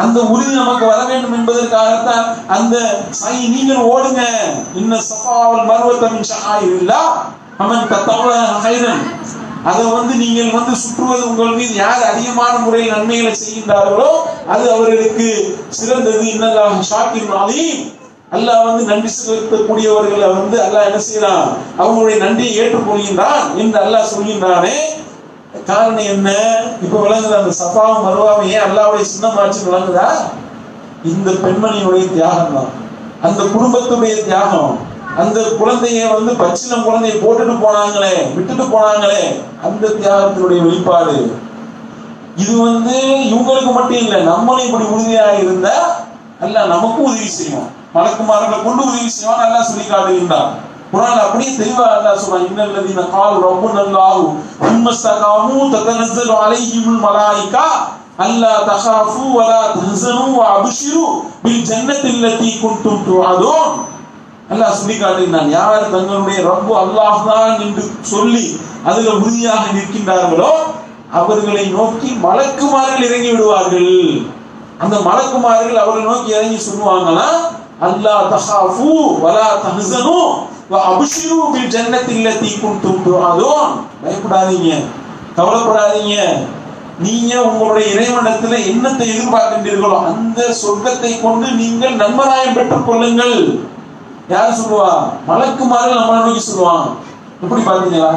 அந்த உறுதி நமக்கு வர வேண்டும் என்பதற்காகத்தான் அந்த சை நீங்கள் ஓடுங்க. இன்ன ஸஃபா வல் மர்வத மின் ஷஆயிரில்லாஹ் அமன் தத்தவ ஹைரன். அதை நீங்கள் சுற்றுவது உங்கள் மீது யார் அதிகமான முறையில் நன்மைகளை செய்கின்றார்களோ அது அவர்களுக்கு சிறந்தது. இன்னல்லாஹ் ஷாக்கிருன் அலீம். அல்லாஹ் நன்றி செலுத்தக்கூடியவர்களை அல்லாஹ் என்ன செய்யறான்? அவங்களுடைய நன்றியை ஏற்றுக்கொள்கின்றான் என்று அல்லாஹ் சொல்கின்றானே. காரணம் என்ன? இப்ப விளங்குதா? அந்த சஃபாவும் மருவாவும் ஏன் அல்லாஹ்வுடைய சின்னமாச்சு விளங்குதா? இந்த பெண்மணியுடைய தியாகம் தான், அந்த குடும்பத்துடைய தியாகம். அந்த குழந்தைய பச்சிலம் குழந்தைய போட்டுட்டு போனாங்களே, விட்டுட்டு போனாங்களே, அந்த தியாகத்தினுடைய வெளிப்பாடு. இது இவங்களுக்கு மட்டும் இல்லை, நம்மளும் இப்படி உறுதியாக இருந்தா அல்லாஹ் நமக்கும் உதவி செய்வோம். மலக்குமார்களை கொண்டு உதவி செய்வான் அல்லாஹ் சொல்லி காட்டுகின்றான். குர்ஆன்ல அப்படியே தெளிவா அல்லாஹ் சொல்றான், இன்னல்லதீன காலு ரப்புனல்லாஹு சும்மஸ்தகாமு ததனஸ்ஸலு அலைஹிமுல் மலாயிகா அல்லா தகாஃபு வலா தஹ்ஸனு வஅப்ஷிரு பில் ஜன்னத்தில்லதி குன்தும் துஅதூன். அல்லாஹ் சொல்லி காட்டுகிறான், யார் தங்களுடைய ரப்பு அல்லாஹ் தான் என்று சொல்லி அதுல உறுதியாக நிற்கின்றார்களோ அவர்களை நோக்கி மலக்குமார்கள் இறங்கி விடுவார்கள். அந்த மலக்குமார்கள் அவர்களை நோக்கி இறங்கி சொல்லுவாங்களா, அல்லா தகாஃபு வலா தஹ்ஸனு வஅப்ஷிரு பில் ஜன்னத்தில்லதி குன்தும் துஅதூன். பயப்படாதீங்க, கவலைப்படாதீங்க. நீங்க உங்களுடைய இறைவனிடத்துல என்னத்தை எதிர்பார்க்கின்றீர்களோ அந்த சொர்க்கத்தை கொண்டு நீங்கள் நன்மராயம் பெற்றுக் கொள்ளுங்கள். யார் சொல்லுவா? மலக்குமார்கள் நம்மளை நோக்கி சொல்லுவாங்க. எப்படி பாத்தீங்களா?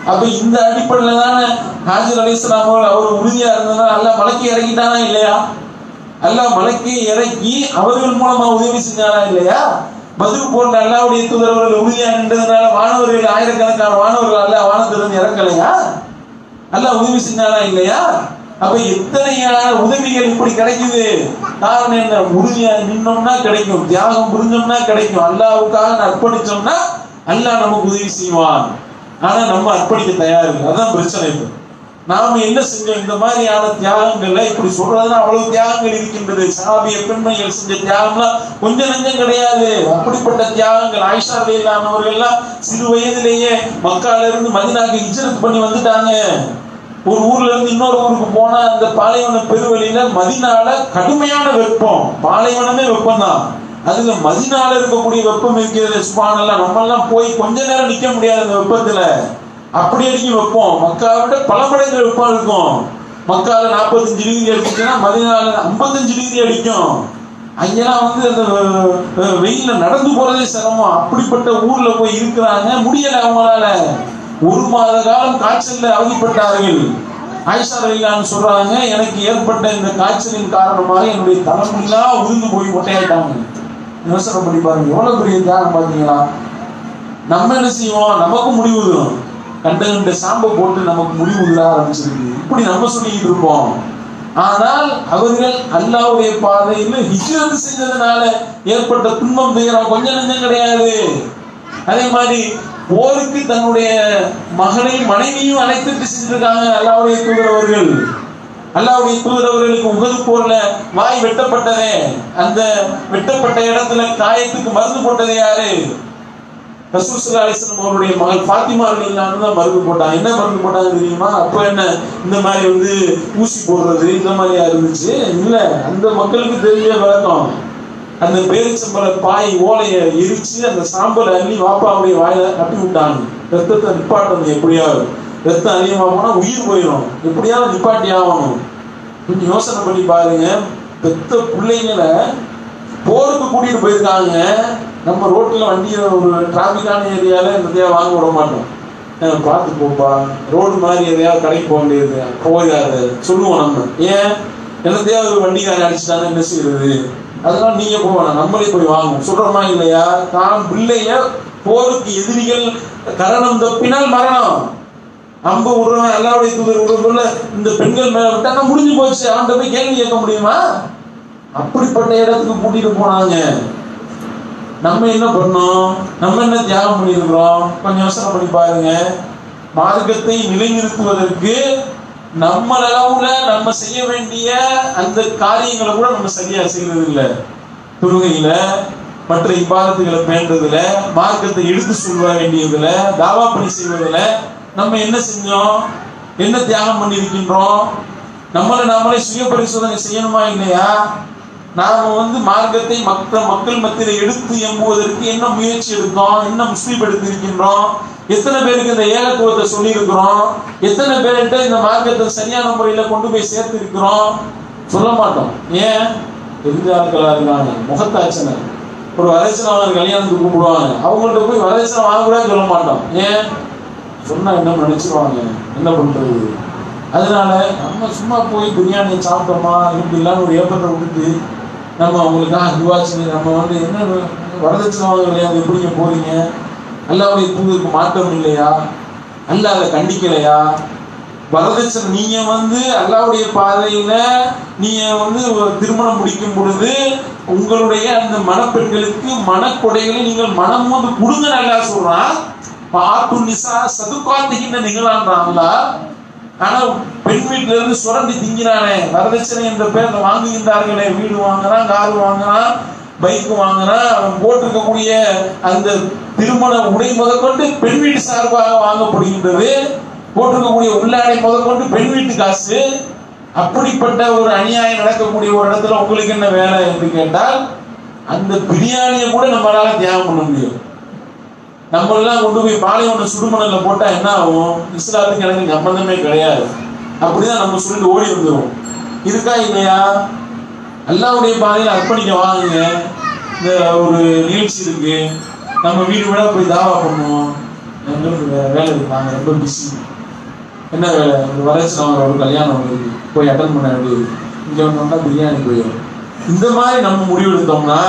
அப்ப இந்த அடிப்படையில தானே ஹாஜர் அலைஹிஸ்ஸலாம் அவர்கள் அவர் உறுதியா இருந்ததுனால அல்லாஹ் மலக்கை இறக்கிட்டானா இல்லையா? அல்லாஹ் மலக்கை இறக்கி அவர்கள் மூலமா உதவி செஞ்சாரா இல்லையா? பத்ர் போன்ற அல்லாஹ்வுடைய தூதரவர்கள் உறுதியா நின்றதுனால வானவர்கள் ஆயிரக்கணக்கான வானவர்கள் அல்லாஹ் வானத்திலிருந்து இறக்கலையா? அல்லாஹ் உதவி செஞ்சாரா இல்லையா? அப்ப எத்தனையான உதவிகள் இப்படி கிடைக்குது. காரணம் என்ன? உறுதியா நின்னோம்னா கிடைக்கும், தியாகம் புரிஞ்சோம்னா கிடைக்கும், அல்லாஹ்வுக்காக அர்ப்பணிச்சோம்னா அல்லாஹ் நமக்கு உதவி செய்வான். ஆனா நம்ம அர்ப்பணிக்க தயார் இல்லை. அதான் பிரச்சனை. நாம என்ன செஞ்சோம்? இந்த மாதிரியான தியாகங்கள்ல இப்படி சொல்றதுன்னா அவ்வளவு தியாகங்கள் இருக்கின்றது. சஹாபிய பெண்மைகள் செஞ்ச தியாகம்லாம் கொஞ்சம் நெஞ்சம் கிடையாது. அப்படிப்பட்ட தியாகங்கள். ஆயிஷா ரலியல்லாஹு அவர்கள்லாம் சிறு வயதிலேயே மக்கால இருந்து மதீனாவுக்கு ஹிஜ்ரத் பண்ணி வந்துட்டாங்க. ஒரு ஊர்ல இருந்து இன்னொரு ஊருக்கு போனா அந்த பாலைவன பெருவெளியில மதீனால கடுமையான வெப்பம், பாலைவனமே வெப்பம் தான். அதுல மதீனால இருக்கக்கூடிய வெப்பம் இருக்கிறது. சுப்ஹானல்லாஹ், நம்ம எல்லாம் போய் கொஞ்ச நேரம் நிக்க முடியாது அந்த வெப்பத்துல. அப்படி அடிக்கும் வெப்பம். மக்காவை விட பல மடங்கு வெப்பம் இருக்கும். மக்கால 45 டிகிரி அடிச்சுன்னா மதீனால 55 டிகிரி அடிக்கும். அங்கெல்லாம் அந்த வெயில்ல நடந்து போறதே சிரமம். அப்படிப்பட்ட ஊர்ல போய் இருக்கிறாங்க, முடியல அவங்களால. 1 மாத காலம் காய்ச்சல்ல அவதிப்பட்டார்கள். ஆயிஷா ரலியல்லாஹு சொல்றாங்க, எனக்கு ஏற்பட்ட இந்த காய்ச்சலின் காரணமாக என்னுடைய தலைமுடியெல்லாம் உதிர்ந்து போய் மொட்டையாயிட்டாங்க. யோசனை பண்ணி பாருங்க, எவ்வளவு பெரிய தியாகம் பாத்தீங்களா? நம்ம என்ன செய்வோம்? நமக்கு முடிவு வரும். கண்ட சாம்பை போட்டு நமக்கு முடிவு விட ஆரம்பிச்சிருக்கு. இப்படி நம்ம சொல்லிக்கிட்டு இருப்போம். ஆனால் அவர்கள் அல்லாஹ்வுடைய பாதையில் ஹிஜ்ரத் செஞ்சதுனால ஏற்பட்ட துன்பம் துயரம் கொஞ்சம் நெஞ்சம் கிடையாது. அதே மாதிரி போருக்கு தன்னுடைய மகனையும் மனைவியும் அழைத்துட்டு செஞ்சிருக்காங்க அல்லாஹ்வுடைய தூதரவர்கள். அல்லாஹ்வுடைய தூதரவர்களுக்கு உஹது போர்ல வாய் வெட்டப்பட்டதே, அந்த வெட்டப்பட்ட இடத்துல காயத்துக்கு மருந்து போட்டது யாரு? ரசூல் ஸல்லல்லாஹு அலைஹி வஸல்லம் அவருடைய மகள் ஃபாத்திமா ரலியல்லாஹு அன்ஹா மருந்து போட்டாங்க. என்ன மருந்து போட்டாங்க தெரியுமா? அப்ப என்ன இந்த மாதிரி ஊசி போடுறது இந்த மாதிரியா இருந்துச்சு? இல்ல, அந்த மக்களுக்கு தெரிஞ்ச விளக்கம். அந்த பேரிச்சம்பழ பாய் ஓலையை எரிச்சு அந்த சாம்பலை அள்ளி வாப்பாவுடைய வாயில கட்டி விட்டாங்க. ரத்தத்தை நிப்பாட்டணும். எப்படியாவது ரத்தம் அதிகமா போனா உயிர் போயிடும். எப்படியாவது நிப்பாட்டி ஆகணும். கொஞ்சம் யோசனை பண்ணி பாருங்க. பெத்த பிள்ளைங்களை போருக்கு கூட்டிட்டு போயிருக்காங்க. நம்ம ரோட்ல வண்டியை ஒரு டிராபிக்கான ஏரியால எதையா வாங்க விட மாட்டோம். பார்த்து போப்பா, ரோடு மாதிரி எதையாவது கடைக்கு போக வேண்டியது போகாது சொல்லுவோம் நம்ம. ஏன்? என்னத்தையாவது வண்டிக்காரன் அடிச்சுட்டாங்க, என்ன செய்யறது? அதெல்லாம் நீங்க போவேன், நம்மளே போய் வாங்குவோம். சொல்றோமா இல்லையா? தான் பிள்ளைய போருக்கு எதிரிகள் கரணம் தப்பினால் மரணம். அம்பு விடுறவன் அல்லாஹ்வுடைய தூதர் விடுறதுல இந்த பெண்கள் மேல விட்டாங்க, முடிஞ்சு போச்சு. அவன்கிட்ட போய் கேள்வி கேட்க முடியுமா? அப்படிப்பட்ட இடத்துக்கு கூட்டிட்டு போனாங்க. நம்ம என்ன பண்ணோம்? நம்ம என்ன தியாகம் பண்ணியிருக்கிறோம்? கொஞ்சம் யோசனை பண்ணி பாருங்க. மார்க்கத்தை நிலைநிறுத்துவதற்கு நம்ம அளவுல நம்ம செய்ய வேண்டிய அந்த காரியங்களை கூட நம்ம சரியா செய்யறது இல்லை. தொழுகையில, மற்ற இபாதத்துகளை பேணுறதுல, மார்க்கத்தை எடுத்து சொல்ல வேண்டியதுல, தாவா பணி செய்வதில் நம்ம என்ன செஞ்சோம்? என்ன தியாகம் பண்ணியிருக்கின்றோம்? நாமளே சுய பரிசோதனை செய்யணுமா இல்லையா? நாம மார்க்கத்தை மக்கள் மத்தியில் எடுத்து எம்புவதற்கு என்ன முயற்சி எடுத்தோம்? என்ன முஸ்லீம் எடுத்திருக்கின்றோம்? எத்தனை பேருக்கு இந்த ஏகத்துவத்தை சொல்லி இருக்கிறோம்? எத்தனை பேர்கிட்ட இந்த மார்க்கத்தை சரியான முறையில கொண்டு போய் சேர்த்து இருக்கிறோம்? சொல்ல மாட்டோம். ஏன்? தெரிஞ்ச ஆட்களா இருக்காங்க, முகத்தாச்சனை. ஒரு வரதட்சணை கல்யாணத்துக்கு கூப்பிடுவாங்க, அவங்கள்ட்ட போய் வரதட்சணை வாங்க கூட சொல்ல மாட்டோம். ஏன்? சொன்னா என்ன நினைச்சிருவாங்க, என்ன பண்றது? அதனால நம்ம சும்மா போய் பிரியாணி சாப்பிட்டோமா இப்படிலாம் ஒரு ஏற்பட்ட விட்டுட்டு நம்ம அவங்களுக்காக துவாச்சு நம்ம என்ன வரதட்சணை வாங்க கிடையாது, எப்படிங்க போறீங்க? அல்லாஹ்வுடைய தூதருக்கு மாற்றம் இல்லையா? அல்லாஹ் அதை கண்டிக்கலையா? வரதட்சணை நீங்க அல்லாஹ்வுடைய பாதையில நீங்க திருமணம் முடிக்கும் பொழுது உங்களுடைய அந்த மணப்பெண்களுக்கு மனக்கொடைகளை நீங்கள் மனம் கொடுங்க நல்லா சொல்றான். பாட்டு நிசா சதுக்காத்துகின்ற நிகழான்றாங்களா? ஆனா பெண் வீட்டுல இருந்து சுரண்டி திங்கிறானே, வரதட்சணை என்ற பேர்ல வாங்குகின்றார்களே, வீடு வாங்குறான், கார் வாங்குறான், பைக் வாங்குறான், அவன் போட்டிருக்கக்கூடிய அந்த திருமண உடை முதற்கொண்டு பெண் வீட்டு சார்பாக வாங்கப்படுகின்றது. போட்டிருக்கக்கூடிய உள்ளாடை முதற்கொண்டு பெண் வீட்டு காசு. அப்படிப்பட்ட ஒரு அநியாயம் நடக்கக்கூடிய ஒரு இடத்துல உங்களுக்கு என்ன வேலை என்று கேட்டால், அந்த பிரியாணியை கூட நம்மளால தியாகம் பண்ண முடியும். நம்மளெல்லாம் கொண்டு போய் பாலைவன சுடுமணல்ல போட்டா என்ன ஆகும்? இஸ்லாத்துக்கு எனக்கு சம்பந்தமே கிடையாது, அப்படிதான் நம்ம சொல்லிட்டு ஓடி வந்துடும். இருக்கா இல்லையா? அல்லாஹ்வுடைய பாதையில் அர்ப்பணிக்க வாங்குங்க. இந்த ஒரு நிகழ்ச்சி இருக்கு, நம்ம வீடு வீடா போய் தாவா பண்ணுவோம். எங்களுக்கு வேலை இருக்கு, நாங்கள் ரொம்ப பிஸி. என்ன வேலை? ஒரு வரட்சணம், ஒரு கல்யாணம் இருக்கு, போய் அட்டன் பண்ண வேண்டியது, இங்கே வந்தோம்னா பிரியாணி போயிடும். இந்த மாதிரி நம்ம முடிவு எடுத்தோம்னா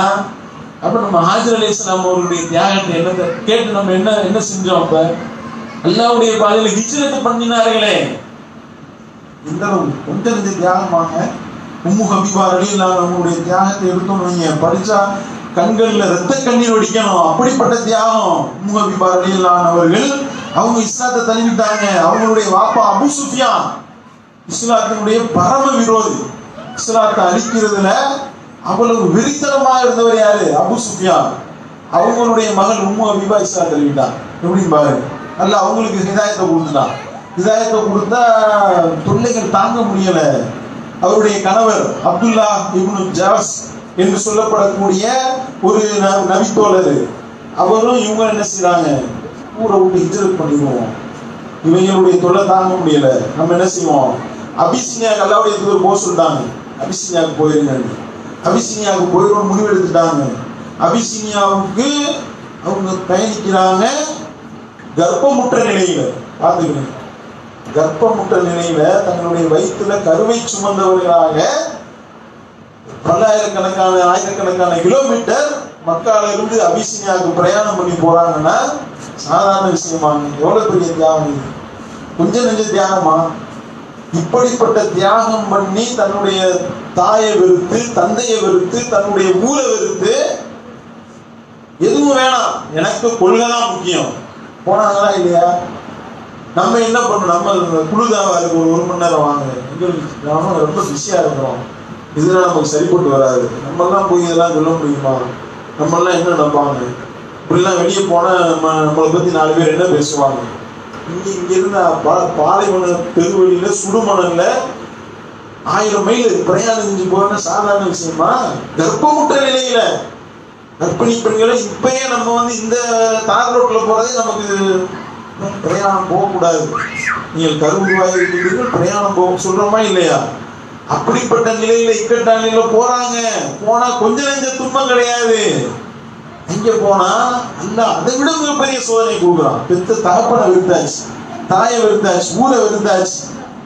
அப்ப நம்ம ஹாஜர் அலைஹிஸ்ஸலாம் அவர்களுடைய தியாகத்தை என்னத்தை கேட்டு நம்ம என்ன செஞ்சோம்? அப்ப அல்லாஹ்வுடைய பாதையில ஹிஜ்ரத் பண்ணினார்களே, இந்த கொஞ்சம் நெஞ்ச தியாகமாக உம்மு ஹபீபா ரலியல்லாஹு அன்ஹுடைய தியாகத்தை எடுத்தோம்னு வைங்க, படிச்சா கண்கள்ல ரத்த கண்ணீர் வடிக்கணும். அப்படிப்பட்ட தியாகம். உம்மு ஹபீபா ரலியல்லாஹு அன்ஹு அவர்கள் அவங்க இஸ்லாத்தை தழுவிட்டாங்க. அவங்களுடைய வாப்பா அபூ சுஃபியான் இஸ்லாத்தினுடைய பரம விரோதி. இஸ்லாத்தை அழிக்கிறதுல அவ்வளவு வெறித்தனமா இருந்தவர் யாரு? அபூ சுஃபியான். அவங்களுடைய மகள் உம்மு ஹபீபா இஸ்லாத்தை தழுவிட்டான். எப்படின்னு பாரு, அல்ல அவங்களுக்கு ஹிதாயத்தை கொடுத்துட்டான். ஹிதாயத்தை கொடுத்தா தொல்லைகள் தாங்க முடியல. அவருடைய கணவர் அப்துல்லா இப்னு ஜாஸ் என்று சொல்லப்படக்கூடிய ஒரு நபித்தோழர், அவரும் இவங்க என்ன செய்யறாங்க, ஊரை விட்டு ஹிஜ்ரத் பண்ணிடுவோம், இவங்களுடைய தொல்லை தாங்க முடியல, நம்ம என்ன செய்வோம், அபிசினியாவுக்கு அல்லாஹ்வுடைய தூதர் போக சொல்லிட்டாங்க, அபிசினியாவுக்கு போயிருங்க. அபிசினியாவுக்கு போயிடும் முடிவு எடுத்துட்டாங்க. அபிசினியாவுக்கு அவங்க பயணிக்கிறாங்க. கர்ப்பமுற்ற நிலையில பார்த்துக்கணும், கர்ப்பமுற்ற நிலையில தங்களுடைய வயிற்றுல கருவை சுமந்தவர்களாக பல்லாயிரக்கணக்கான ஆயிரக்கணக்கான கிலோமீட்டர் மக்கால இருந்து அபிசினியாவுக்கு பிரயாணம் பண்ணி போறாங்கன்னா சாதாரண விஷயமாங்க. எவ்வளவு பெரிய தியாகம் இது! கொஞ்சம் நெஞ்ச தியாகமா? இப்படிப்பட்ட தியாகம் பண்ணி தன்னுடைய தாயை வெறுத்து, தந்தையை வெறுத்து, தன்னுடைய ஊரை வெறுத்து, எதுவும் வேணாம், எனக்கு கொள்கை தான் முக்கியம் போனாங்களா இல்லையா? நம்ம என்ன பண்ணணும்? நம்ம குழுதாவா இருக்கு, ஒரு மணி நேரம் வாங்க, எங்களுக்கு ரொம்ப பிஸியா இருக்கிறோம், இதெல்லாம் நமக்கு சரிப்பட்டு வராது, நம்மெல்லாம் போய் இதெல்லாம் சொல்ல முடியுமா? நம்மெல்லாம் என்ன நினைப்பாங்க? இப்படிலாம் வெளியே போனா நம்மளை பத்தி 4 பேர் என்ன பேசுவாங்க? இங்க இருந்த பாலைவன பெருவெளியில சுடுமணல்ல 1000 மைல் பிரயாணம் செஞ்சு போறேன்னா சாதாரண விஷயமா? கர்ப்பமுற்ற நிலையில கர்ப்பிணி பெண்களை இப்பயே நம்ம இந்த தார் ரோட்ல போறதே நமக்கு பிரயாணம் போகக்கூடாது, நீங்கள் கருவுருவாக இருக்கிறீர்கள், பிரயாணம் போக சொல்றோமா இல்லையா? அப்படிப்பட்ட நிலையில இக்கட்டான நிலையில போறாங்க. போனா கொஞ்ச நெஞ்ச துன்பம் கிடையாது. இங்க போனா அல்ல அதை விட மிகப்பெரிய சோதனை கொடுக்குறான். பெத்த தகப்பனை வெறுத்தாச்சு, தாயை வெறுத்தாச்சு, ஊரை வெறுத்தாச்சு,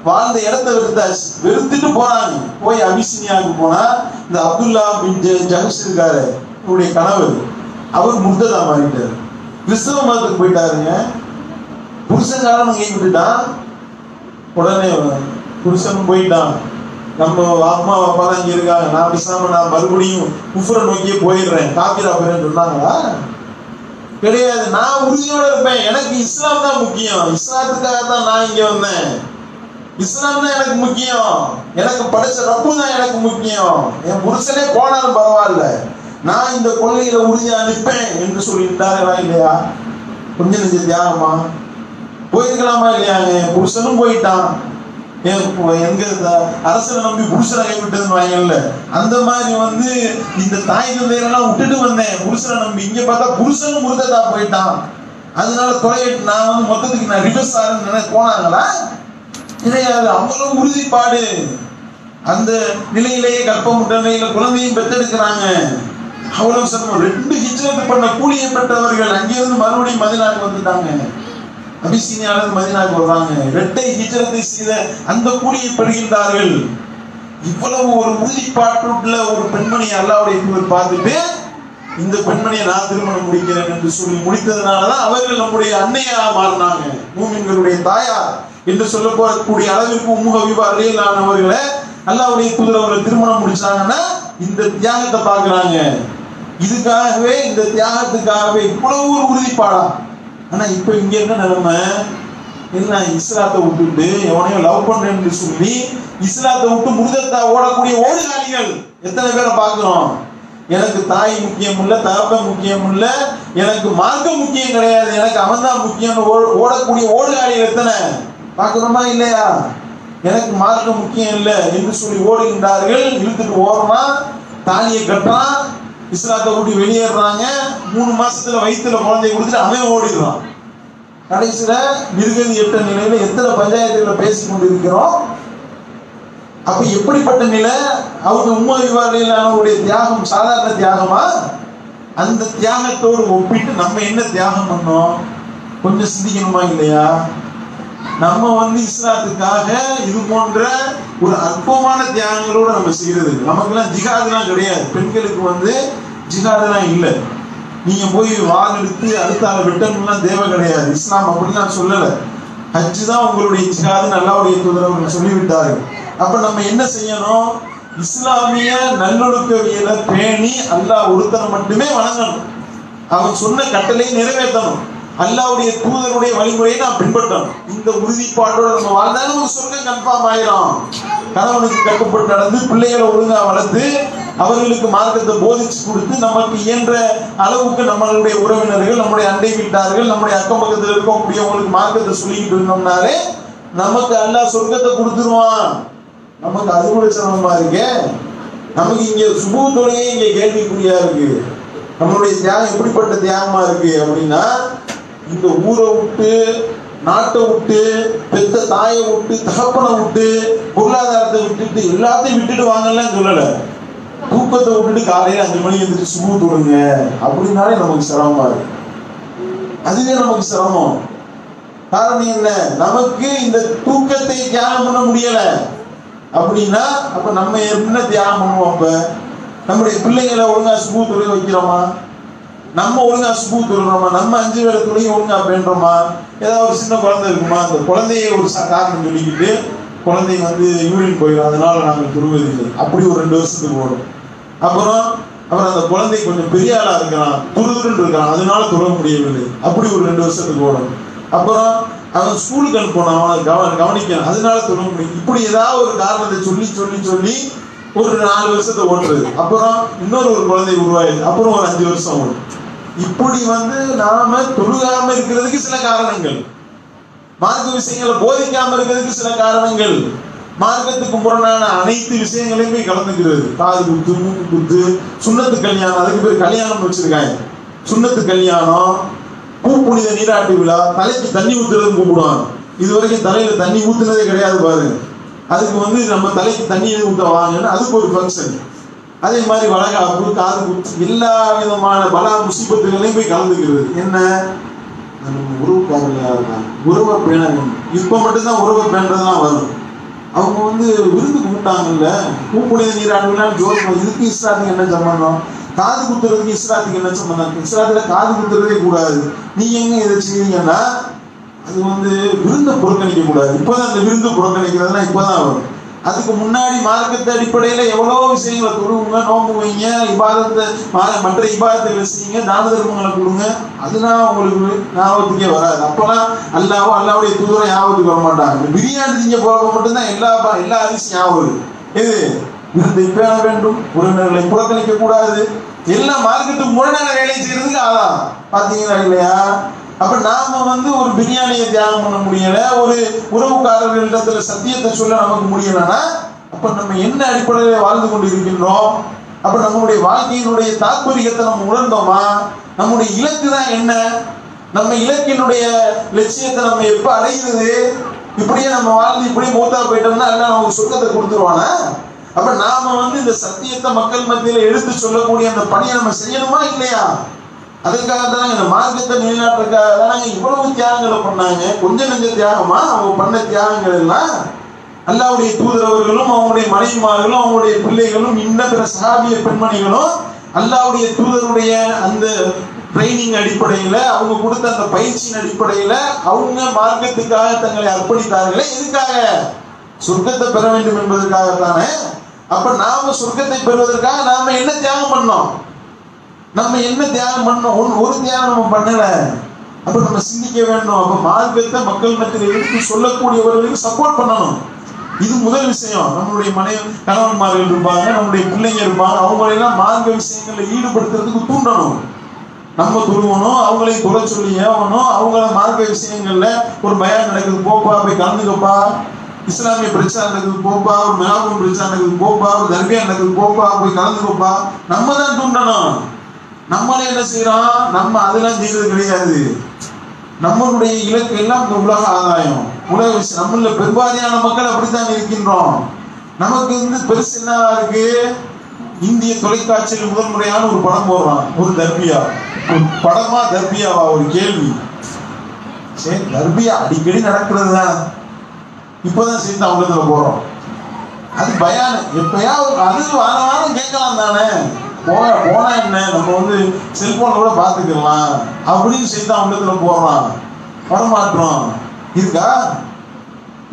வாழ்ந்த இடத்தை வெறுத்தாச்சு, வெறுத்துட்டு போறாங்க. போய் அபிசினியாவுக்கு போனா இந்த அப்துல்லா பின் ஜஹஷ் இருக்காரு, அவருடைய கணவர், அவர் முர்ததா மாறிட்டாரு, கிறிஸ்தவ மதத்துக்கு போயிட்டாருங்க. புருஷன்காரன் கை விட்டுட்டான், உடனே புருஷனும் போயிட்டான். நம்ம அம்மா அப்பா தான் இங்க இருக்காங்க, நான் பேசாம நான் மறுபடியும் குஃப்ரை நோக்கியே போயிடுறேன், காபிரா போயிடுறேன்னு சொன்னாங்களா? கிடையாது. நான் உறுதியோட இருப்பேன், எனக்கு இஸ்லாம் தான் முக்கியம், இஸ்லாத்துக்காக தான் நான் இங்க வந்தேன், இஸ்லாம் தான் எனக்கு முக்கியம், எனக்கு படிச்ச ரப்பு தான் எனக்கு முக்கியம், என் புருஷனே போனாலும் பரவாயில்ல, நான் இந்த கொள்கையில உறுதியா நிற்பேன் என்று சொல்லிட்டாரா இல்லையா? கொஞ்சம் நெஞ்ச தியாகமா? போயிருக்கலாமா இல்லையாங்க? புருஷனும் போயிட்டான். எங்க அரசனை நம்பி புருஷனை கைவிட்டதுன்னு வாங்கல, அந்த மாதிரி இந்த தாய் தந்தையெல்லாம் விட்டுட்டு வந்தேன் புருஷனை நம்பி. இங்க பார்த்தா புருஷனும் முருததா போயிட்டான், அதனால தொலைட்டு நான் மொத்தத்துக்கு நான் ரிவர்ஸ் ஆறேன்னு போனாங்களா? கிடையாது. அவ்வளவு உறுதிப்பாடு. அந்த நிலையிலேயே கர்ப்பமுற்ற நிலையில குழந்தையும் பெற்றெடுக்கிறாங்க. அவ்வளவு சிரமம். 2 ஹிஜ்ரத் பண்ண கூலியை பெற்றவர்கள் அங்கிருந்து மறுபடியும் மதீனாவுக்கு வந்துட்டாங்க. அபிசீனியால மதீனாவுக்கு வர்றாங்க. 2 ஹிஜ்ரத்தை செய்த அந்த கூலியை பெறுகின்றார்கள். இவ்வளவு ஒரு உறுதிப்பாட்டுள்ள ஒரு பெண்மணியை அல்லாஹ்வுடைய தூதர் பார்த்துட்டு, இந்த பெண்மணியை நான் திருமணம் முடிக்கிறேன் என்று சொல்லி முடித்ததுனாலதான் அவர்கள் நம்முடைய அன்னையா மாறினாங்க, மூமின்களுடைய தாயார் என்று சொல்லக்கூடிய அளவிற்கு உம்மு ஹபீபா ரலியல்லாஹு அவர்களை அல்லாஹ்வுடைய தூதர் அவர்களை திருமணம் முடிச்சாங்கன்னா இந்த தியாகத்தை பார்க்கிறாங்க. இதுக்காகவே, இந்த தியாகத்துக்காகவே இவ்வளவு ஒரு உறுதிப்பாடா? ஆனா இப்ப இங்க என்ன நிலைமை? என்ன, இஸ்லாத்தை விட்டுட்டு எவனையோ லவ் பண்றேன்னு சொல்லி இஸ்லாத்தை விட்டு முருதத்தா ஓடக்கூடிய ஓடுகாலிகள் எத்தனை பேரை பார்க்கிறோம்? எனக்கு தாய் முக்கியம் இல்ல, தகப்பன் முக்கியம் இல்ல, எனக்கு மார்க்கம் முக்கியம் கிடையாது, எனக்கு அவன் தான் முக்கியம் ஓடக்கூடிய ஓடுகாலிகள் எத்தனை பார்க்கிறோமா இல்லையா? எனக்கு மார்க்கம் முக்கியம் இல்லை என்று சொல்லி ஓடுகின்றார்கள். இழுத்துட்டு ஓடுறான், தாலியை கட்டுறான், இஸ்லாத்தை விட்டு வெளியேறாங்க. 3 மாசத்துல வயிற்றுல குழந்தைய கொடுத்துட்டு அவன் ஓடிடுறான். கடைசியில மிருகதி எட்ட நிலையில எத்தனை பஞ்சாயத்துல பேசிக் கொண்டிருக்கிறோம். அப்ப எப்படிப்பட்ட நிலை? அவங்க உம்மு ஹபீபா ரலியல்லாஹுடைய தியாகம் சாதாரண தியாகமா? அந்த தியாகத்தோடு ஒப்பிட்டு நம்ம என்ன தியாகம் பண்ணோம்? கொஞ்சம் சிந்திக்கணுமா இல்லையா? நம்ம வந்து இஸ்லாத்துக்காக இது போன்ற ஒரு அற்பமான தியாகங்களோட நம்ம செய்யறது. நமக்கெல்லாம் ஜிஹாதுலாம் கிடையாது. பெண்களுக்கு வந்து ஜிஹாதுலாம் இல்லை. நீங்க போய் வால் எடுத்து அடுத்த ஆளை வெட்டணும்லாம் தேவை கிடையாது. இஸ்லாம் அப்படிலாம் சொல்லலை. ஹஜ்ஜு தான் உங்களுடைய ஜிஹாதுன்னு அல்லாஹ்வுடைய தூதர் அவர்கள் சொல்லிவிட்டார்கள். அப்ப நம்ம என்ன செய்யணும்? இஸ்லாமிய நல்லொழுக்கவியலை பேணி அல்லாஹ் ஒருத்தனை மட்டுமே வணங்கணும். அவன் சொன்ன கட்டளையை நிறைவேற்றணும். அல்லாஹ்வுடைய தூதருடைய வழிமுறையை நாம் பின்பற்றணும். இந்த உறுதிப்பாட்டோட நம்ம வாழ்ந்தாலும் நமக்கு சொர்க்கம் கன்ஃபார்ம் ஆயிரும். கணவனுக்கு கட்டுப்பட்டு நடந்து பிள்ளைகளை ஒழுங்கா வளர்த்து அவர்களுக்கு மார்க்கத்தை போதிச்சு கொடுத்து நமக்கு இயன்ற அளவுக்கு நம்மளுடைய உறவினர்கள், நம்முடைய அண்டை வீட்டார்கள், நம்முடைய அக்கம் பக்கத்தில் இருக்கக்கூடியவங்களுக்கு மார்க்கத்தை சொல்லிக்கிட்டு இருந்தோம்னாலே நமக்கு அல்லாஹ் சொர்க்கத்தை கொடுத்துருவான். நமக்கு அது கூட சிரமமா இருக்கு. நமக்கு இங்க சுபு தொழுகை இங்க கேள்விக்குறியா இருக்கு. நம்மளுடைய தியாகம் எப்படிப்பட்ட தியாகமா இருக்கு அப்படின்னா, இந்த ஊரை விட்டு, நாட்டை விட்டு, பெத்த தாயை விட்டு, தகப்பனை விட்டு, பொருளாதாரத்தை விட்டுட்டு எல்லாத்தையும் விட்டுட்டு வாங்கலாம் சொல்லல. தூக்கத்தை விட்டுட்டு காலையில 5 மணி எழுந்திரிச்சு சுபு தொழுங்க அப்படின்னாலே நமக்கு சிரமமா இருக்கு. அதுவே நமக்கு சிரமம். காரணம் என்ன? நமக்கு இந்த தூக்கத்தை தியாகம் பண்ண முடியல அப்படின்னா அப்ப நம்ம என்ன தியாகம் பண்ணுவோம்? அப்ப நம்முடைய பிள்ளைங்களை ஒழுங்கா சுபு தொழுக வைக்கிறோமா? நம்ம ஒழுங்கா சுபு தொழுகிறோமா? நம்ம 5 வேளை தொழுகை ஒழுங்கா பேணுறோமா? ஏதாவது ஒரு சின்ன குழந்தை இருக்குமா? அந்த குழந்தைய ஒரு காரணம் சொல்லிக்கிட்டு குழந்தை வந்து யூரின் போயிடும், அதனால நாங்கள் தொழுவதில்லை. அப்படி ஒரு 2 வருஷத்துக்கு ஓடும். அப்புறம் அந்த குழந்தை கொஞ்சம் பெரிய ஆளா இருக்கிறான், துருதுருன்னு இருக்கிறான், அதனால தொழ முடியவில்லை. அப்படி ஒரு 2 வருஷத்துக்கு ஓடும். அப்புறம் அவன் ஸ்கூலுக்கு அனுப்பணும், அவனை கவனிக்கணும், அதனால தொழ முடியும். இப்படி ஏதாவது ஒரு காரணத்தை சொல்லி சொல்லி சொல்லி ஒரு 4 வருஷத்தை ஓட்டுறது. அப்புறம் இன்னொரு ஒரு குழந்தை உருவாயிடுது. அப்புறம் ஒரு 5 வருஷம் ஓடும். இப்படி வந்து நாம தொழுகாம இருக்கிறதுக்கு சில காரணங்கள், மார்க்க விஷயங்களை போதிக்காம இருக்கிறதுக்கு சில காரணங்கள், மார்க்கத்துக்கு முரணான அனைத்து விஷயங்களையும் போய் கலந்துக்கிறது. காது குத்து, மூக்கு குத்து, சுண்ணத்து கல்யாணம், அதுக்கு பேர் கல்யாணம் வச்சிருக்காங்க. சுண்ணத்து கல்யாணம், பூ புனித நீராட்டு விழா, தலைக்கு தண்ணி ஊத்துறது கூப்பிடுவாங்க. இது வரைக்கும் தலையில தண்ணி ஊத்துனதே கிடையாது பாருங்க. அதுக்கு வந்து நம்ம தலைக்கு தண்ணி ஊத்த வாங்கன்னு அதுக்கு ஒரு ஃபங்க்ஷன். அதே மாதிரி வளகாப்பு, காது குத்து, எல்லா விதமான பலா முசீபத்துகளையும் போய் கலந்துக்கிறது. என்ன? உறவுக்காரர்களா இருக்காங்க, உறவை பேண வேண்டும். இப்ப மட்டும்தான் உறவை பேணுறதுலாம் வரும். அவங்க வந்து விருந்து கூப்பிட்டாங்கல்ல, பூப்புனித நீராடுலாம் ஜோதி, இதுக்கு இஸ்லாத்துக்கு என்ன சம்பந்தம்? காது குத்துறதுக்கு இஸ்லாத்துக்கு என்ன சம்பந்தம்? இஸ்லாத்துல காது குத்துறதே கூடாது. நீங்க எங்க இதை செய்வீங்கன்னா அது வந்து விருந்தை புறக்கணிக்க கூடாது. இப்பதான் அந்த விருந்து புறக்கணிக்கிறதுலாம் இப்பதான் வரும். அதுக்கு முன்னாடி மார்க்கத்தை அடிப்படையில எவ்வளவு விஷயங்களை தொழுவுங்க, நோம்பு வைங்க, இபாதத்தை மற்ற இபாதத்தை செய்யுங்க, தான தர்மங்களை கொடுங்க. அதுதான் உங்களுக்கு ஞாபகத்துக்கே வராது. அப்பெல்லாம் அல்லாவுடைய தூதரை ஞாபகத்துக்கு வர மாட்டாங்க. பிரியாணி திங்க போக மட்டும்தான் எல்லா அரிசி ஞாபகம். இது விருந்தை பேண வேண்டும், உறவினர்களை புறக்கணிக்க கூடாது, எல்லாம் மார்க்கத்துக்கு முரணான வேலையை செய்யறதுக்கு ஆதான். பாத்தீங்களா இல்லையா? அப்ப நாம வந்து ஒரு பிரியாணியை தியாகம் பண்ண முடியல, ஒரு உறவுக்காரர்களிடத்துல சத்தியத்தை சொல்ல நமக்கு முடியலன்னா அப்ப நம்ம என்ன அடிப்படையில வாழ்ந்து கொண்டு இருக்கின்றோம்? அப்ப நம்மளுடைய வாழ்க்கையினுடைய தாற்பயத்தை நம்ம உணர்ந்தோமா? நம்முடைய இலக்கு தான் என்ன? நம்ம இலக்கினுடைய லட்சியத்தை நம்ம எப்ப அடைகிறது? இப்படியே நம்ம வாழ்ந்து இப்படியே மூத்தா போயிட்டோம்னா எல்லாம் நமக்கு சொர்க்கத்தை கொடுத்துருவானா? அப்ப நாம வந்து இந்த சத்தியத்தை மக்கள் மத்தியில எடுத்து சொல்லக்கூடிய அந்த பணியை நம்ம செய்யணுமா இல்லையா? அதுக்காக தானே இந்த மார்க்கத்தை நிலைநாட்டுறதுக்காக தானே இவ்வளவு தியாகங்களை பண்ணாங்க. கொஞ்சம் நெஞ்ச தியாகமா? அவங்க பண்ண தியாகங்கள் எல்லாம் அல்லாஹ்வுடைய தூதர் அவர்களும் அவங்களுடைய மனைவிமார்களும் அவங்களுடைய பிள்ளைகளும் இன்ன பிற சஹாபிய பெண்மணிகளும் அல்லாஹ்வுடைய தூதருடைய அந்த ட்ரைனிங் அடிப்படையில, அவங்க கொடுத்த அந்த பயிற்சியின் அடிப்படையில அவங்க மார்க்கத்துக்காக தங்களை அர்ப்பணித்தார்களே. எதுக்காக? சொர்க்கத்தை பெற வேண்டும் என்பதற்காகத்தானே. அப்ப நாம சொர்க்கத்தை பெறுவதற்காக நாம என்ன தியாகம் பண்ணோம்? நம்ம என்ன தியாகம் பண்ணோம்? ஒரு தியாகம் நம்ம பண்ணல. அப்ப நம்ம சிந்திக்க வேண்டும். அப்ப மார்க்கத்தை மக்கள் மத்தியில் எடுத்து சொல்லக்கூடியவர்களுக்கு சப்போர்ட் பண்ணணும். இது முதல் விஷயம். நம்மளுடைய கணவன்மார்கள் இருப்பாங்க, நம்முடைய பிள்ளைங்க இருப்பாங்க, அவங்களெல்லாம் மார்க்க விஷயங்கள்ல ஈடுபடுத்துறதுக்கு தூண்டணும். நம்ம துருவணும், அவங்களையும் துறை சொல்லி ஏவணும். அவங்கள மார்க்க விஷயங்கள்ல ஒரு பயான் நடக்குது, போப்பா போய் கலந்துக்கப்பா. இஸ்லாமிய பிரச்சாரம் நடக்குது, போப்பா. ஒரு மிலாதும் பிரச்சாரம் நடக்குது, போப்பா. ஒரு தர்பியா நடக்குது, போப்பா போய் கலந்துக்கப்பா. நம்ம தான் தூண்டணும். நம்மளே என்ன செய்யறோம்? நம்ம அதெல்லாம் செய்யறது கிடையாது. நம்மளுடைய இலக்கு எல்லாம் இந்த உலக ஆதாயம், உலக விஷயம். நம்மள பெரும்பாலான மக்கள் அப்படித்தான் இருக்கின்றோம். நமக்கு வந்து பெருசு என்ன இருக்கு? இந்திய தொலைக்காட்சியில் முதல் முறையான ஒரு படம் போடுறான், ஒரு தர்பியா. ஒரு படமா தர்பியாவா? ஒரு கேள்வி. சரி, கர்ப்பியா அடிக்கடி நடக்கிறது தான். இப்போதான் சேர்ந்து அவங்கத்துல போறோம். அது பயான் எப்பயாவது அது வாரம் கேட்கலாம் தானே. போனா என்ன, நம்ம வந்து செல்போன் கூட பார்த்துக்கலாம் அப்படின்னு சேர்த்து அவங்கத்துல போறோம், வரமாட்டோம். இருக்கா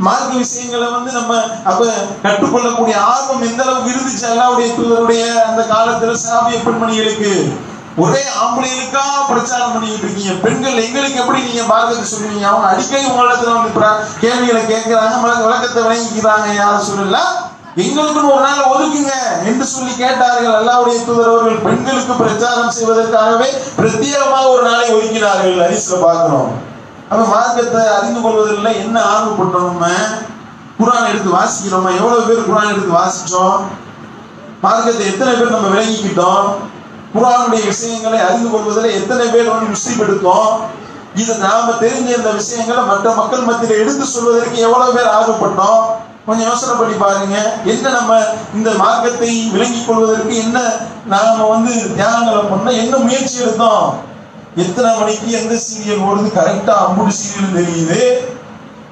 மார்க்க விஷயங்களை வந்து நம்ம அப்ப கற்றுக்கொள்ளக்கூடிய ஆர்வம் எந்த அளவுக்கு இருந்துச்சு அல்லாஹ்வுடைய தூதருடைய அந்த காலத்துல சஹாபிய பெண்மணிகளுக்கு? ஒரே ஆம்பளைகளுக்கா பிரச்சாரம் பண்ணிட்டு இருக்கீங்க, பெண்கள் எங்களுக்கு எப்படி நீங்க மார்க்கத்தை சொல்லுவீங்க? அவங்க அடிக்கடி உங்களிடத்துல வந்து கேள்விகளை கேட்கிறாங்க, விளக்கத்தை விளங்கிக்கிறாங்க. யாரும் சொல்லலாம் எங்களுக்குன்னு ஒரு நாள் ஒதுக்குங்க என்று சொல்லி கேட்டார்கள். அல்லாஹ்வுடைய தூதர் அவர்கள் பெண்களுக்கு பிரச்சாரம் செய்வதற்காகவே பிரத்யேகமாக ஒரு நாளை ஒதுக்கினார்கள். ஹதீஸ்ல பார்க்கிறோம். அப்ப மார்க்கத்தை அறிந்து கொள்வதில் என்ன ஆர்வப்பட்டோம்? குர்ஆன் எடுத்து வாசிக்கிறோமா? எவ்வளவு பேர் குர்ஆன் எடுத்து வாசிச்சோம்? மார்க்கத்தை எத்தனை பேர் நம்ம விளங்கிக்கிட்டோம்? குர்ஆனுடைய விஷயங்களை அறிந்து கொள்வதில் எத்தனை பேர் வந்து முஸ்லிம் எடுத்தோம்? இது நாம தெரிஞ்ச இந்த விஷயங்களை மற்ற மக்கள் மத்தியில் எடுத்து சொல்வதற்கு எவ்வளவு பேர் ஆர்வப்பட்டோம்? கொஞ்சம் யோசனை பண்ணி பாருங்க. என்ன நம்ம இந்த மார்க்கத்தை விளங்கிக் கொள்வதற்கு என்ன நாம வந்து தியாகங்களை பண்ண என்ன முயற்சி எடுத்தோம்? எத்தனை மணிக்கு எந்த சீரியல் ஓடுது கரெக்டா அம்புட்டு சீரியல் தெரியுது.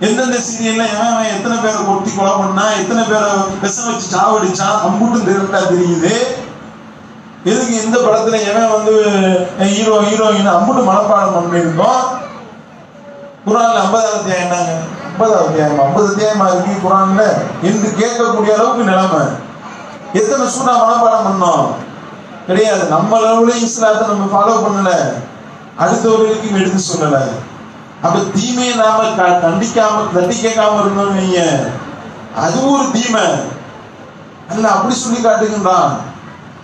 எந்தெந்த சீரியல்ல எவன் எத்தனை பேரை கொட்டி கொலை பண்ணா, எத்தனை பேரை விஷம் வச்சு சாவடிச்சான், அம்புட்டும் கரெக்டா தெரியுது. எதுக்கு எந்த படத்துல எவன் வந்து ஹீரோ ஹீரோயின் அம்புட்டு மனப்பாடம் பண்ணிருக்கோம். குர்ஆன்ல 50வது அத்தியாயம் என்னங்க? 50வது அத்தியாயம் 50 அத்தியாயமா இருக்கு குர்ஆன்ல என்று கேட்கக்கூடிய அளவுக்கு நிலைமை. எத்தனை சூறா மனப்பாடம் பண்ணோம்? கிடையாது. நம்ம அளவுல இஸ்லாத்தை நம்ம ஃபாலோ பண்ணல, அடுத்தவர்களுக்கும் எடுத்து சொல்லல. அப்ப தீமையை நாம கண்டிக்காம தட்டி கேட்காம இருந்தோம் நீங்க, அது ஒரு தீமை அல்ல. அப்படி சொல்லி காட்டுகின்றான்.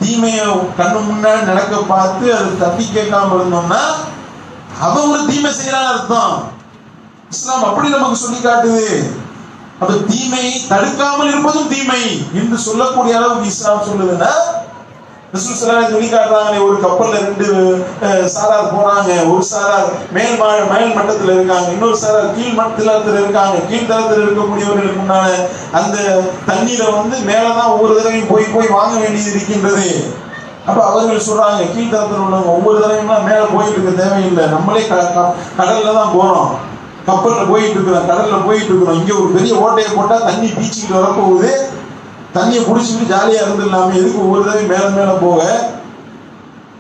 தீமையை கண்ணு முன்னாடி நடக்க பார்த்து அதை தட்டி கேட்காம இருந்தோம்னா அவன் ஒரு தீமை செய்யறான்னு அர்த்தம். இஸ்லாம் அப்படி நமக்கு சொல்லி காட்டுது. அப்ப தீமையை தடுக்காமல் இருப்பதும் தீமை என்று சொல்லக்கூடிய அளவுக்கு இஸ்லாம் சொல்லுதுன்னா, ரசூல் ஸல்லல்லாஹு அலைஹி சொல்லி காட்டுறாங்க. ஒரு கப்பல்ல 2 சாரார் போறாங்க. ஒரு சாரார் மேல் மட்டத்துல இருக்காங்க, இன்னொரு சாரார் கீழ் மட்டத்துல இருக்காங்க. கீழ்தளத்தில் இருக்கக்கூடியவர்களுக்கு முன்னால அந்த தண்ணீரை வந்து மேலதான் ஒவ்வொரு தடவையும் போய் வாங்க வேண்டியது இருக்கின்றது. அப்ப அவர்கள் சொல்றாங்க, கீழ்தளத்தில் உள்ளவங்க ஒவ்வொரு தடவையும் மேல போயிட்டு இருக்க தேவையில்லை, நம்மளே கடல்ல தான் போறோம், கப்பல்ல போயிட்டு இருக்கிறோம், கடல்ல போயிட்டு இருக்கிறோம். இங்க ஒரு பெரிய ஓட்டையை போட்டா தண்ணி பீச்சிக்கிட்டு வரப்போகுது, தண்ணியை குடிச்சுட்டு ஜாலியா இருந்துடலாமே, எதுக்கு ஒவ்வொரு தடவை மேல போக?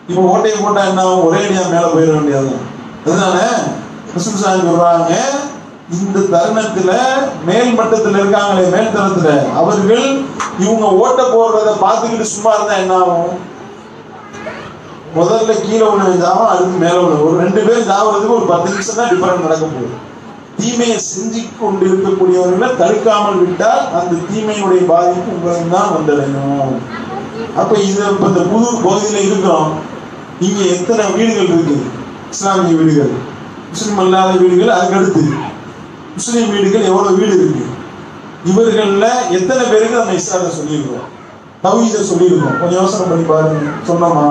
இப்ப ஓட்டையை போட்டா என்ன, ஒரே அடியா மேல போயிட வேண்டியது. அதனால ரசூல் சொல்றாங்க, இந்த தருணத்துல மேல் மட்டத்துல இருக்காங்களே, மேல் தளத்துல அவர்கள் இவங்க ஓட்ட போடுறத பார்த்துக்கிட்டு சும்மா இருந்தா என்ன ஆகும்? முதல்ல கீழே ஒண்ணு ஜாவும், அடுத்து மேல ஒண்ணு. ஒரு 2 பேர் ஜாவுறதுக்கு ஒரு 10 நிமிஷம் தான் டிஃபரெண்ட் நடக்க போகுது. தீமையை செஞ்சு கொண்டு இருக்கக்கூடியவர்களை தடுக்காமல் விட்டால் அந்த தீமையுடைய பாதிப்பு உங்களுக்கு தான் வந்தடையும். அப்ப இது இப்ப இந்த புது பகுதியில இருக்கிறோம். இங்க எத்தனை வீடுகள் இருக்கு? இஸ்லாமிய வீடுகள், முஸ்லிம் அல்லாத வீடுகள், அதுக்கடுத்து முஸ்லிம் வீடுகள் எவ்வளவு வீடு இருக்கு? இவர்கள்ல எத்தனை பேருக்கு நம்ம இஸ்லாத்தை சொல்லியிருக்கோம், தௌஹீதை சொல்லியிருக்கோம்? கொஞ்சம் யோசனை பண்ணி பாருங்க. சொன்னோமா?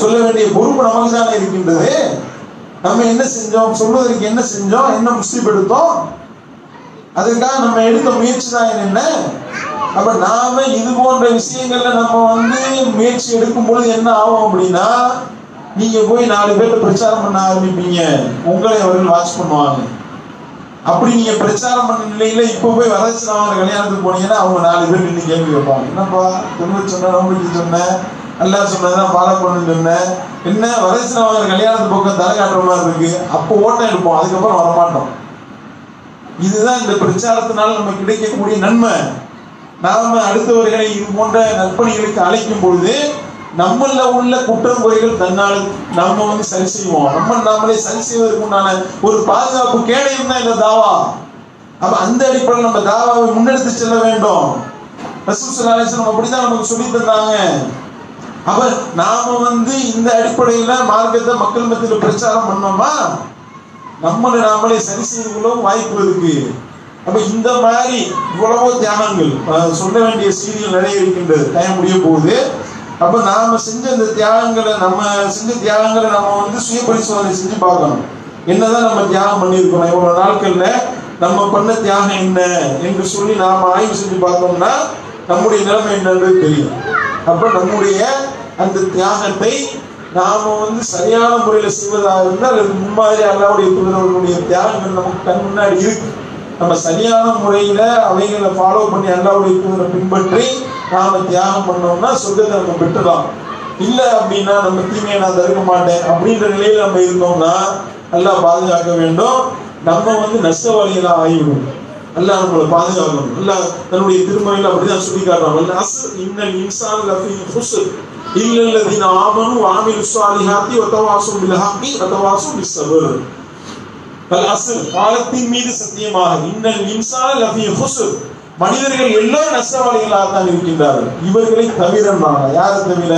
சொல்ல வேண்டிய பொறுப்பு நமக்கு தானே இருக்கின்றது. நம்ம என்ன செஞ்சோம்? சொல்வதற்கு என்ன செஞ்சோம்? என்ன முஸ்லிம் எடுத்தோம்? அதுக்காக நம்ம எடுத்த முயற்சி தான் என்ன? அப்ப நாம இது போன்ற விஷயங்கள்ல நம்ம வந்து முயற்சி எடுக்கும் பொழுது என்ன ஆகும் அப்படின்னா, நீங்க போய் 4 பேர்ட்ட பிரச்சாரம் பண்ண ஆரம்பிப்பீங்க, உங்களை அவர்கள் வாட்ச் பண்ணுவாங்க. அப்படி நீங்க பிரச்சாரம் பண்ண நிலையில இப்ப போய் வரதட்சணை அவங்க கல்யாணத்துக்கு போனீங்கன்னா அவங்க 4 பேர் நின்று கேள்வி வைப்பாங்க. என்னப்பா தொண்ணூறு சொன்ன, நோம்புக்கு சொன்னேன், அல்லாஹ் சொன்னதான் ஃபாலோ பண்ணு சொன்னேன், என்ன வரதட்சணை அவங்க கல்யாணத்து பக்கம் தலை காட்டுற மாதிரி இருக்கு. அப்போ ஓட்டம் எடுப்போம், அதுக்கப்புறம் வரமாட்டோம். இதுதான் இந்த பிரச்சாரத்தினால நமக்கு கிடைக்கக்கூடிய நன்மை. நாம அடுத்தவர்களை இது போன்ற நற்பணிகளுக்கு அழைக்கும் பொழுது நம்மள உள்ள குற்றம் குறைகள் தன்னால் நம்ம வந்து சரி செய்வோம். நாமளே சரி செய்வதற்கு உண்டான ஒரு பாதுகாப்பு கேடயம் தான் இந்த தாவா. அப்ப அந்த அடிப்படையில் நம்ம தாவாவை முன்னெடுத்து செல்ல வேண்டும். ரசூல் ஸல்லல்லாஹு அலைஹி வஸல்லம் அப்படிதான் நமக்கு சொல்லி தந்தாங்க. அப்ப நாம வந்து இந்த அடிப்படையில மார்க்கத்தை மக்கள் மத்தியில் பிரச்சாரம் பண்ணோமா, நம்மளை நாமளே சரி செய்து கொள்ளவும் வாய்ப்பு இருக்கு. அப்ப இந்த மாதிரி இவ்வளவோ தியாகங்கள் சொல்ல வேண்டிய செய்திகள் நிறைய இருக்கின்றது, டைம் முடிய போகுது. அப்ப நாம செஞ்ச இந்த தியாகங்களை நம்ம வந்து சுய பரிசோதனை செஞ்சு பார்க்கணும். என்னதான் நம்ம தியாகம் பண்ணியிருக்கோம், இவ்வளவு நாட்கள்ல நம்ம பண்ண தியாகம் என்ன என்று சொல்லி நாம ஆய்வு செஞ்சு பார்த்தோம்னா நம்முடைய நிலைமை என்னன்றது தெரியும். அப்ப நம்முடைய அந்த தியாகத்தை நாம வந்து சரியான முறையில செய்வதாக இருந்தால் அது முன்மாதிரி அல்லாஹ்வுடைய தூதர்களுடைய தியாகங்கள் நமக்கு கண் முன்னாடி இருக்கு. நம்ம சரியான முறையில அவைகளை ஃபாலோ பண்ணி அல்லாஹ்வுடைய தூதரை பின்பற்றி நாம தியாகம் பண்ணோம்னா சொர்க்கத்தை நம்ம பெற்றுலாம். இல்ல அப்படின்னா நம்ம தீமையை நான் தடுக்க மாட்டேன் அப்படின்ற நிலையில நம்ம இருந்தோம்னா அல்லாஹ் பாதுகாக்க வேண்டும். நம்ம வந்து நஷ்டவாளிகளா ஆகிவிடும். அல்லாஹ் நம்மளை பாதுகாக்கணும். அல்லாஹ் தன்னுடைய திருமறையில அப்படிதான் சொல்லி காட்டுறான். அஸ்ர் இன்னல் இன்சான லஃபீ குஸ்ர் இல்லல்லதீன ஆமனு வஅமிலுஸ் ஸாலிஹாத்தி வதவாஸவு பில் ஹக்கி வதவாஸவு பிஸ் ஸப்ர். அஸ்ர் காலத்தின் மீது சத்தியமாக இன்னல் இன்சான லஃபீ குஸ்ர் மனிதர்கள் எல்லோரும் நஷ்டவாளிகளாக தான் இருக்கின்றார்கள். இவர்களை தவிர யாரை தவிர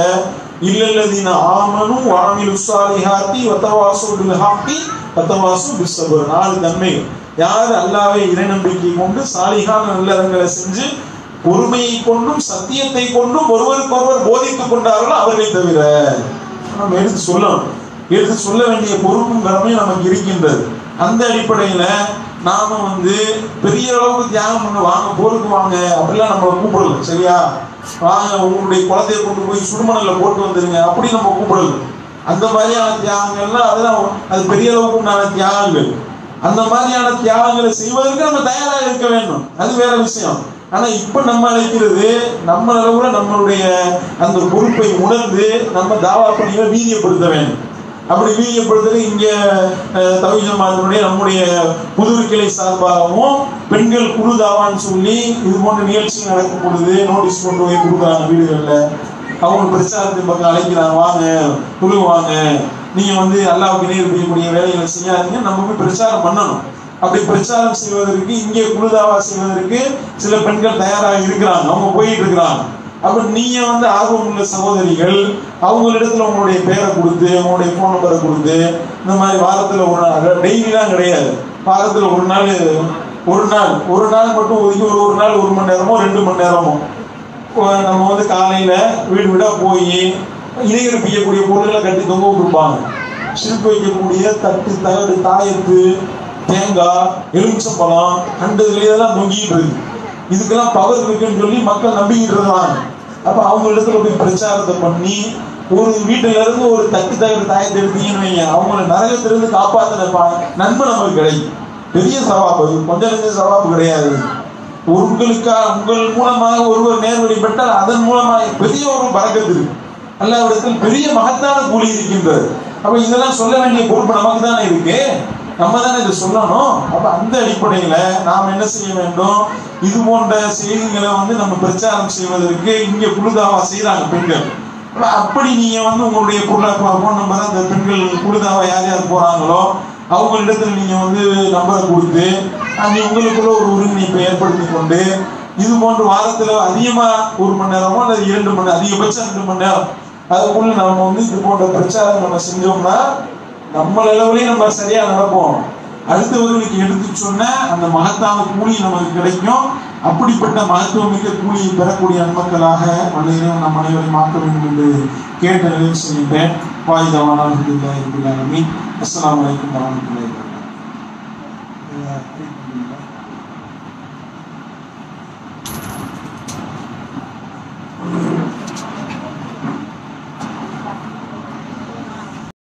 இல்லல்லதீன ஆமனு வஅமிலுஸ் ஸாலிஹாத்தி வதவாஸவு பில் ஹக்கி வதவாஸவு பிஸ் ஸப்ர். 4 தன்மைகள். யார் அல்லாஹ்வை இறை நம்பிக்கை கொண்டு சாலிகான நல்லறங்களை செஞ்சு பொறுமையை கொண்டும் சத்தியத்தை கொண்டும் ஒருவருக்கொருவர் போதித்துக் கொண்டார்களோ அவர்களை தவிர நம்ம எடுத்து சொல்லணும். எடுத்து சொல்ல வேண்டிய பொறுப்பும் கடமையும் நமக்கு இருக்கின்றது. அந்த அடிப்படையில நாம வந்து பெரிய அளவுக்கு தியாகம் பண்ண வாங்க போருக்கு வாங்க அப்படிலாம் நம்ம கூப்பிடல. சரியா? வாங்க உங்களுடைய குழந்தைய கொண்டு போய் சுடுமணல்ல போட்டு வந்துருங்க அப்படி நம்ம கூப்பிடல. அந்த மாதிரியான தியாகங்கள்லாம் அதெல்லாம் அது பெரிய அளவுக்கு உண்டான தியாகங்கள். அந்த மாதிரியான தியாகங்களை செய்வதற்கு நம்ம தயாராக இருக்க வேண்டும். அது வேற விஷயம். ஆனா இப்ப நம்ம அழைக்கிறது நம்ம அளவுல நம்மளுடைய அந்த பொறுப்பை உணர்ந்து நம்ம தாவா பணிகளை வீரியப்படுத்த வேண்டும். அப்படி வீரியப்படுத்துறது இங்க தௌஹீத் ஜமாஅத்தினுடைய நம்முடைய புதூர் கிளை சார்பாகவும் பெண்கள் குழு தாவான்னு சொல்லி இது போன்ற நிகழ்ச்சி நடக்கும் பொழுது நோட்டீஸ் கொண்டு போய் கொடுக்குறாங்க வீடுகள்ல. அவங்க பிரச்சாரத்தின் பக்கம் அழைக்கிறாங்க, வாங்க குழு வாங்க, நீங்க வந்து அல்லாஹ்வுக்கு நேர் செய்யக்கூடிய வேலைகளை செய்யாதீங்க, நம்ம போய் பிரச்சாரம் பண்ணணும். அப்படி பிரச்சாரம் செய்வதற்கு இங்கே குழுதாவா செய்வதற்கு சில பெண்கள் தயாராக இருக்கிறாங்க, அவங்க போயிட்டு இருக்கிறாங்க. அப்ப நீங்க வந்து ஆர்வம் உள்ள சகோதரிகள் அவங்களிடத்துல உங்களுடைய பேரை கொடுத்து உங்களுடைய போன் நம்பரை கொடுத்து இந்த மாதிரி வாரத்துல ஒரு நாள் டெய்லிலாம் கிடையாது, வாரத்துல ஒரு நாள் மட்டும் ஒதுக்கி ஒரு நாள் 1 மணி நேரமோ 2 மணி நேரமோ நம்ம வந்து காலையில வீடு வீடா போய் இணையர் பிய்யக்கூடிய பொருள்களை கட்டி தொங்க விட்டுருப்பாங்க. சிரிப்பு வைக்கக்கூடிய தட்டு தகடு தாயத்து தேங்காய் எலுமிச்சம்பழம் கண்டதுல இதெல்லாம் தொங்கிட்டு இருக்கு. இதுக்கெல்லாம் பவர் இருக்குன்னு சொல்லி மக்கள் நம்பிக்கிட்டு இருந்தாங்க. அப்ப அவங்க இடத்துல போய் பிரச்சாரத்தை பண்ணி ஒரு வீட்டுல இருந்து ஒரு தட்டு தகடு தாயத்தை எடுத்தீங்கன்னு வைங்க, அவங்கள நரகத்திலிருந்து காப்பாத்தின நன்மை நமக்கு கிடைக்கும். பெரிய சவாப்பு, கொஞ்சம் நெஞ்ச சவாப்பு கிடையாது. உங்கள் மூலமாக ஒருவர் நேர்வழி பெற்றால் அதன் மூலமாக பெரிய ஒரு பரக்கத்து இருக்கு. அல்லாஹ்விடத்தில் பெரிய மகத்தான கூலி இருக்கின்றது. அப்ப இதெல்லாம் சொல்ல வேண்டிய பொறுப்பு நமக்கு தானே இருக்கு, நம்ம தானே இதை சொல்லணும். அப்ப அந்த அடிப்படையில நாம் என்ன செய்ய வேண்டும், இது போன்ற செய்திகளை வந்து நம்ம பிரச்சாரம் செய்வதற்கு இங்க குழுதாவா செய்யறாங்க பெண்கள். அப்படி நீங்க வந்து உங்களுடைய போன் நம்பர் அந்த பெண்கள் குழுதாவா யார் யார் போறாங்களோ அவங்களிடத்துல நீங்க வந்து நம்பரை கொடுத்து அங்கே உங்களுக்குள்ள ஒரு ஒருங்கிணைப்பை ஏற்படுத்தி கொண்டு இது போன்ற வாரத்துல அதிகமா 1 மணி நேரமோ அல்லது 2 மணி நேரம், அதிகபட்சம் 2 மணி நேரம் அதுக்குள்ள நம்ம வந்து இது போன்ற பிரச்சாரம் நம்ம செஞ்சோம்னா நம்ம அளவுலயே நம்ம சரியா நடப்போம். அடுத்தவர்களுக்கு எடுத்து சொன்ன அந்த மகத்தான கூலி நமக்கு கிடைக்கும். அப்படிப்பட்ட மகத்துவம் மிக்க கூலியை பெறக்கூடிய நன்மக்களாக வல்ல நம் அனைவரையும் மாற்ற வேண்டும் என்று கேட்ட நிலையில் சொல்லிட்டேன். வாய்தவான அஸ்ஸலாமு அலைக்கும் வரஹ்மத்துல்லாஹி வபரகாத்துஹு.